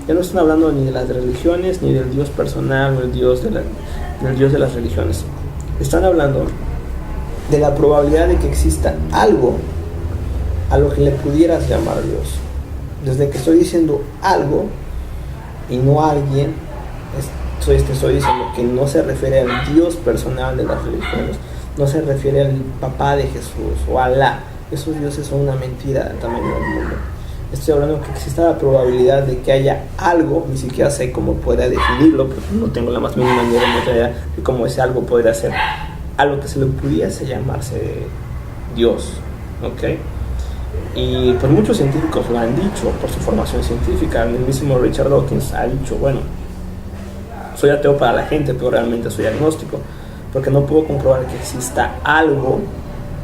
Ya no están hablando ni de las religiones, ni del Dios personal, o del Dios de las religiones. Están hablando de la probabilidad de que exista algo a lo que le pudieras llamar Dios. Desde que estoy diciendo algo y no a alguien, estoy diciendo que no se refiere al Dios personal de las religiones, no se refiere al papá de Jesús o a Alá. Esos dioses son una mentira del tamaño del mundo. Estoy hablando que exista la probabilidad de que haya algo, ni siquiera sé cómo pueda definirlo, porque no tengo la más mínima idea de cómo ese algo podría ser, a lo que se le pudiese llamarse Dios, ¿ok? Y pues muchos científicos lo han dicho por su formación científica. El mismo Richard Dawkins ha dicho, bueno, soy ateo para la gente, pero realmente soy agnóstico, porque no puedo comprobar que exista algo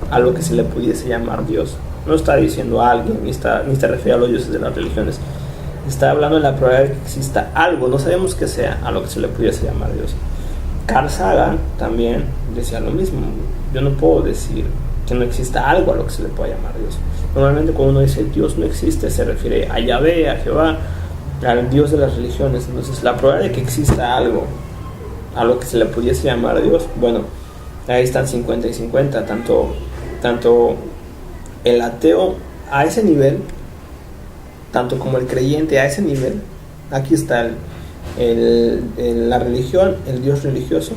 a lo que se le pudiese llamar Dios. No está diciendo a alguien, ni se refiere a los dioses de las religiones. Está hablando de la probabilidad de que exista algo, no sabemos qué sea, a lo que se le pudiese llamar Dios. Carl Sagan también decía lo mismo. Yo no puedo decir que no exista algo a lo que se le pueda llamar Dios. Normalmente cuando uno dice Dios no existe, se refiere a Yahvé, a Jehová, al Dios de las religiones. Entonces la probabilidad de que exista algo a lo que se le pudiese llamar Dios, bueno, ahí están 50 y 50, tanto el ateo a ese nivel, tanto como el creyente a ese nivel. Aquí está la religión, el Dios religioso,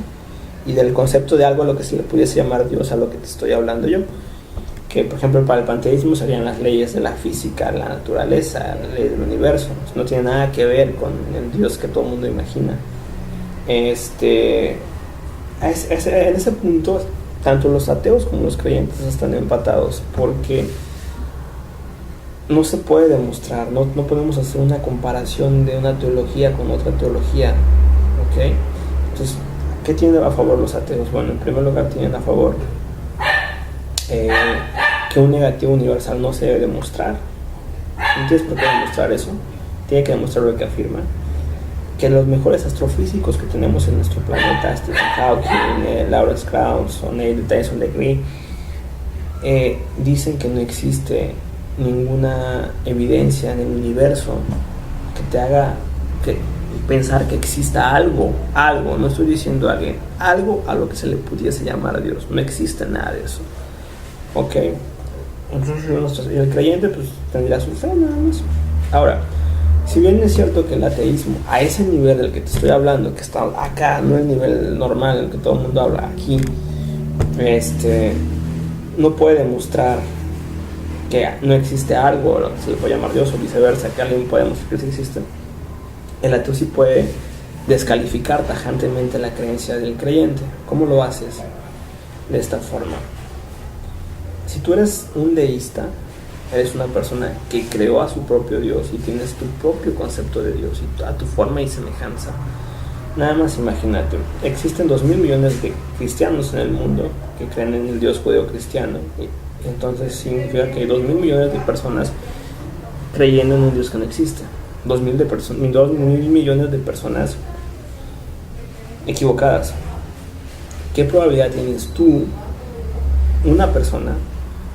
y del concepto de algo a lo que se le pudiese llamar Dios, a lo que te estoy hablando yo, que por ejemplo para el panteísmo serían las leyes de la física, la naturaleza, la ley del universo. No tiene nada que ver con el Dios que todo el mundo imagina. En ese punto tanto los ateos como los creyentes están empatados, porque no se puede demostrar, no podemos hacer una comparación de una teología con otra teología, ¿ok? Entonces, ¿qué tienen a favor los ateos? Bueno, en primer lugar tienen a favor que un negativo universal no se debe demostrar. No tienes por qué demostrar eso, tiene que demostrar lo que afirma. Que los mejores astrofísicos que tenemos en nuestro planeta, Stephen Hawking, Lawrence Krauss o Neil Tyson Degree, dicen que no existe ninguna evidencia en el universo que te haga pensar que exista algo, no estoy diciendo alguien, algo a lo que se le pudiese llamar a Dios. No existe nada de eso. Ok, entonces el creyente pues tendría su fe nada más. Ahora, si bien es cierto que el ateísmo, a ese nivel del que te estoy hablando, que está acá, no el nivel normal, el que todo el mundo habla aquí, no puede demostrar que no existe algo, lo que se le puede llamar Dios, o viceversa, que alguien puede demostrar que sí existe. El ateo sí puede descalificar tajantemente la creencia del creyente. ¿Cómo lo haces? De esta forma. Si tú eres un deísta, eres una persona que creó a su propio Dios y tienes tu propio concepto de Dios y a tu forma y semejanza. Nada más imagínate, existen 2.000 millones de cristianos en el mundo que creen en el Dios judeo-cristiano. Entonces significa que hay 2.000 millones de personas creyendo en un Dios que no existe. 2.000 millones de personas equivocadas. ¿Qué probabilidad tienes tú, una persona,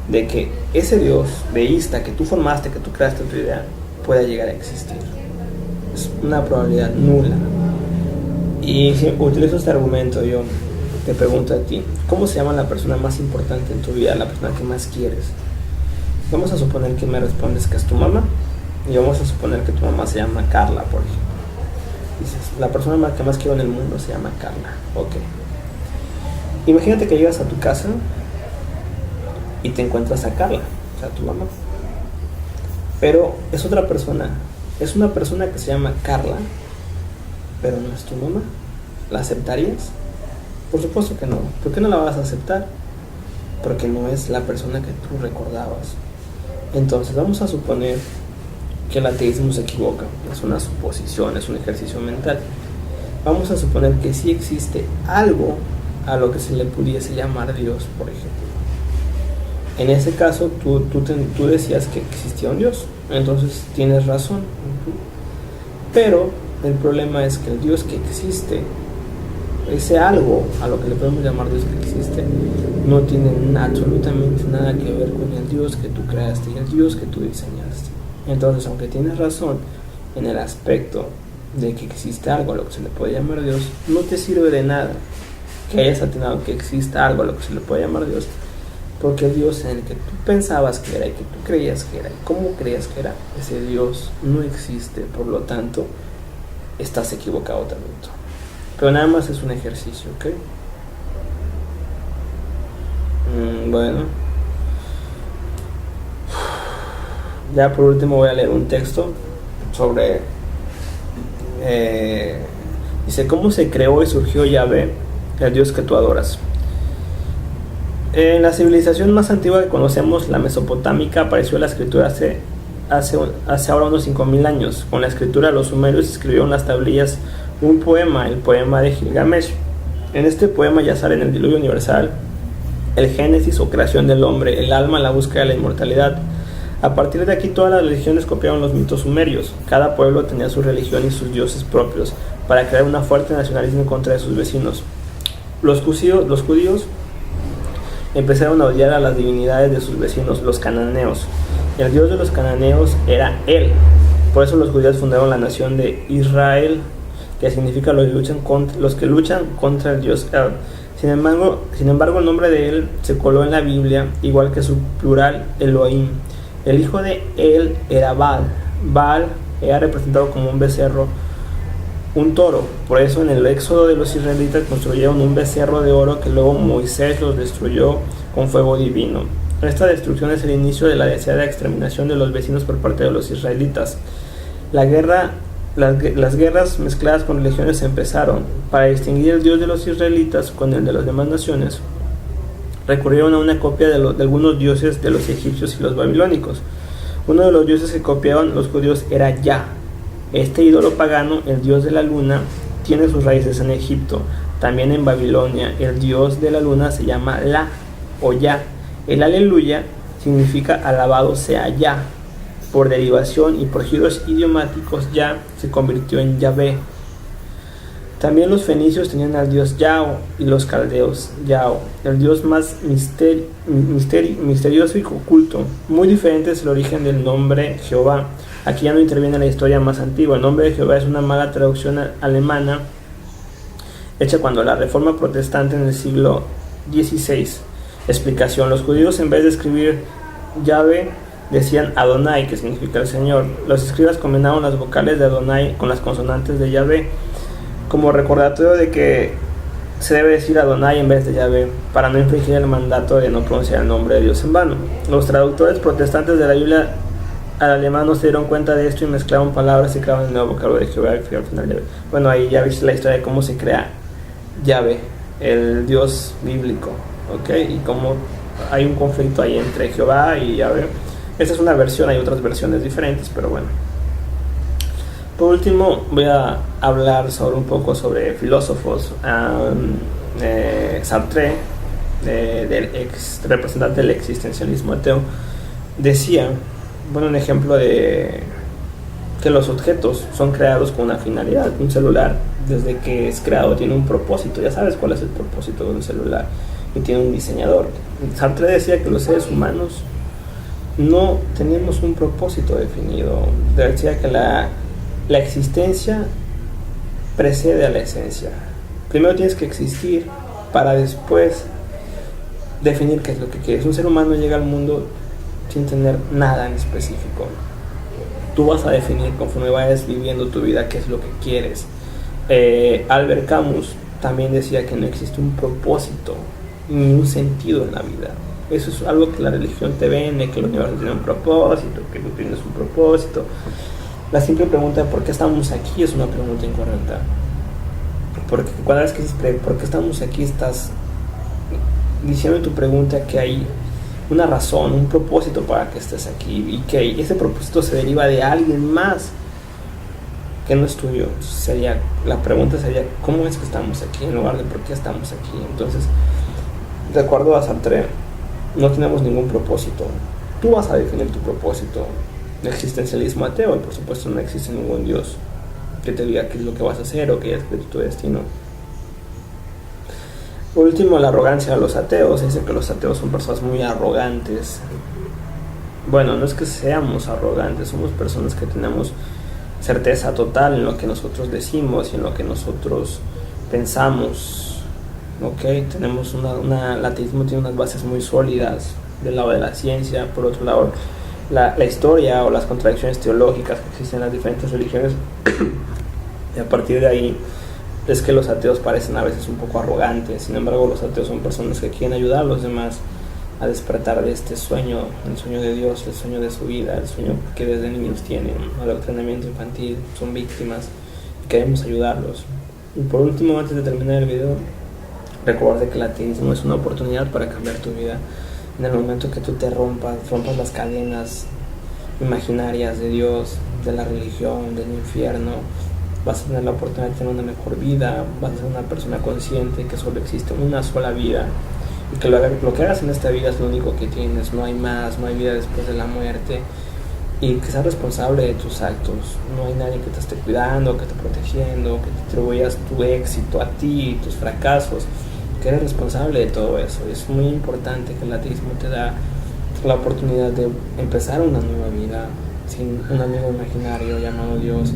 de que ese Dios deísta que tú formaste, que tú creaste tu idea, pueda llegar a existir? Es una probabilidad nula. Y si utilizo este argumento, yo te pregunto a ti, ¿cómo se llama la persona más importante en tu vida, la persona que más quieres? Vamos a suponer que me respondes que es tu mamá, y vamos a suponer que tu mamá se llama Carla, por ejemplo. Dices, la persona que más quiero en el mundo se llama Carla. Ok. Imagínate que llegas a tu casa y te encuentras a Carla, o sea, tu mamá. Pero es otra persona, es una persona que se llama Carla, pero no es tu mamá. ¿La aceptarías? Por supuesto que no. ¿Por qué no la vas a aceptar? Porque no es la persona que tú recordabas. Entonces vamos a suponer que el ateísmo se equivoca. Es una suposición, es un ejercicio mental. Vamos a suponer que sí existe algo a lo que se le pudiese llamar Dios, por ejemplo. En ese caso tú decías que existía un Dios, entonces tienes razón. Pero el problema es que el Dios que existe, ese algo a lo que le podemos llamar Dios que existe, no tiene absolutamente nada que ver con el Dios que tú creaste y el Dios que tú diseñaste. Entonces, aunque tienes razón en el aspecto de que existe algo a lo que se le puede llamar Dios, no te sirve de nada que hayas atinado que exista algo a lo que se le puede llamar Dios, porque el Dios en el que tú pensabas que era y que tú creías que era y cómo creías que era, ese Dios no existe. Por lo tanto, estás equivocado también. Pero nada más es un ejercicio, ¿ok? Bueno, ya por último voy a leer un texto sobre dice, ¿cómo se creó y surgió Yahvé, el Dios que tú adoras? En la civilización más antigua que conocemos, la mesopotámica, apareció la escritura hace ahora unos 5.000 años. Con la escritura los sumerios escribieron las tablillas un poema, el poema de Gilgamesh. En este poema ya salen el diluvio universal, el génesis o creación del hombre, el alma, la búsqueda de la inmortalidad. A partir de aquí todas las religiones copiaron los mitos sumerios. Cada pueblo tenía su religión y sus dioses propios para crear un fuerte nacionalismo en contra de sus vecinos. Los judíos empezaron a odiar a las divinidades de sus vecinos, los cananeos. El dios de los cananeos era él. Por eso los judíos fundaron la nación de Israel, que significa los que luchan contra el dios El. Sin embargo, el nombre de él se coló en la Biblia, igual que su plural Elohim. El hijo de él era Baal. Baal era representado como un becerro, un toro. Por eso en el éxodo de los israelitas construyeron un becerro de oro que luego Moisés los destruyó con fuego divino. Esta destrucción es el inicio de la deseada exterminación de los vecinos por parte de los israelitas. Las guerras mezcladas con religiones empezaron. Para distinguir el Dios de los israelitas con el de las demás naciones, recurrieron a una copia de algunos dioses de los egipcios y los babilónicos. Uno de los dioses que copiaban los judíos era Yah. Este ídolo pagano, el dios de la luna, tiene sus raíces en Egipto. También en Babilonia, el dios de la luna se llama La o Yah. El aleluya significa alabado sea Yah. Por derivación y por giros idiomáticos, Yah se convirtió en Yahvé. También los fenicios tenían al dios Yao y los caldeos Yao, el dios más misterioso y oculto. Muy diferente es el origen del nombre Jehová. Aquí ya no interviene la historia más antigua. El nombre de Jehová es una mala traducción alemana hecha cuando la Reforma Protestante en el siglo XVI. Explicación: los judíos, en vez de escribir Yahvé, decían Adonai, que significa el Señor. Los escribas combinaron las vocales de Adonai con las consonantes de Yahvé, como recordatorio de que se debe decir Adonai en vez de Yahvé, para no infringir el mandato de no pronunciar el nombre de Dios en vano. Los traductores protestantes de la Biblia al alemán no se dieron cuenta de esto y mezclaron palabras y crearon el nuevo vocabulario de Jehová, que al final Yahvé. Bueno, ahí ya viste la historia de cómo se crea Yahvé, el Dios bíblico, ¿ok? Y cómo hay un conflicto ahí entre Jehová y Yahvé. Esta es una versión, hay otras versiones diferentes, pero bueno. Por último, voy a hablar un poco sobre filósofos. Sartre, del representante del existencialismo ateo, decía, bueno, un ejemplo de que los objetos son creados con una finalidad. Un celular, desde que es creado, tiene un propósito. Ya sabes cuál es el propósito de un celular, y tiene un diseñador. Sartre decía que los seres humanos no tenemos un propósito definido. Decía que la existencia precede a la esencia. Primero tienes que existir para después definir qué es lo que quieres. Un ser humano llega al mundo sin tener nada en específico. Tú vas a definir conforme vayas viviendo tu vida qué es lo que quieres. Albert Camus también decía que no existe un propósito ni un sentido en la vida. Eso es algo que la religión te vende, que el universo tiene un propósito, que tú tienes un propósito. La simple pregunta de por qué estamos aquí es una pregunta incorrecta. Porque cuando vez que dices por qué estamos aquí, estás diciendo en tu pregunta que hay una razón, un propósito para que estés aquí, y que ese propósito se deriva de alguien más que no es tuyo. La pregunta sería ¿cómo es que estamos aquí? En lugar de por qué estamos aquí. Entonces, de acuerdo a Sartre, no tenemos ningún propósito. Tú vas a definir tu propósito. El existencialismo ateo, y por supuesto no existe ningún Dios que te diga qué es lo que vas a hacer o que ya escrito tu destino. Por último, la arrogancia de los ateos. Dice que los ateos son personas muy arrogantes. Bueno, no es que seamos arrogantes, somos personas que tenemos certeza total en lo que nosotros decimos y en lo que nosotros pensamos. ¿Ok? Tenemos el ateísmo tiene unas bases muy sólidas del lado de la ciencia. Por otro lado, la historia o las contradicciones teológicas que existen en las diferentes religiones. Y a partir de ahí es que los ateos parecen a veces un poco arrogantes. Sin embargo, los ateos son personas que quieren ayudar a los demás a despertar de este sueño, el sueño de Dios, el sueño de su vida, el sueño que desde niños tienen, el adoctrinamiento infantil, son víctimas y queremos ayudarlos. Y por último, antes de terminar el video, recuerda que el ateísmo es una oportunidad para cambiar tu vida. En el momento que tú te rompas las cadenas imaginarias de Dios, de la religión, del infierno, vas a tener la oportunidad de tener una mejor vida, vas a ser una persona consciente que solo existe una sola vida y que lo que hagas en esta vida es lo único que tienes, no hay más, no hay vida después de la muerte, y que seas responsable de tus actos. No hay nadie que te esté cuidando, que te esté protegiendo, que te atribuyas tu éxito a ti, tus fracasos, que eres responsable de todo eso. Es muy importante que el ateísmo te da la oportunidad de empezar una nueva vida sin un amigo imaginario llamado Dios,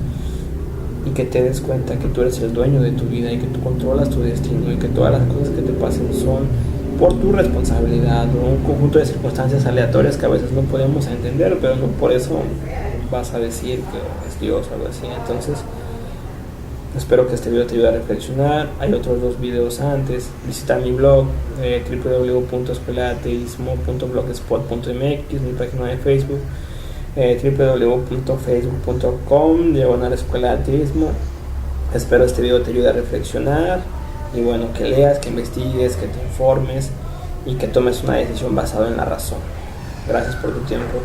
y que te des cuenta que tú eres el dueño de tu vida y que tú controlas tu destino, y que todas las cosas que te pasen son por tu responsabilidad, o un conjunto de circunstancias aleatorias que a veces no podemos entender, pero no por eso vas a decir que es Dios o algo así. Entonces, espero que este video te ayude a reflexionar. Hay otros 2 videos antes. Visita mi blog www.escuelaateismo.blogspot.mx, mi página de Facebook www.facebook.com/escuelaateismo. Espero este video te ayude a reflexionar y bueno, que leas, que investigues, que te informes y que tomes una decisión basada en la razón. Gracias por tu tiempo.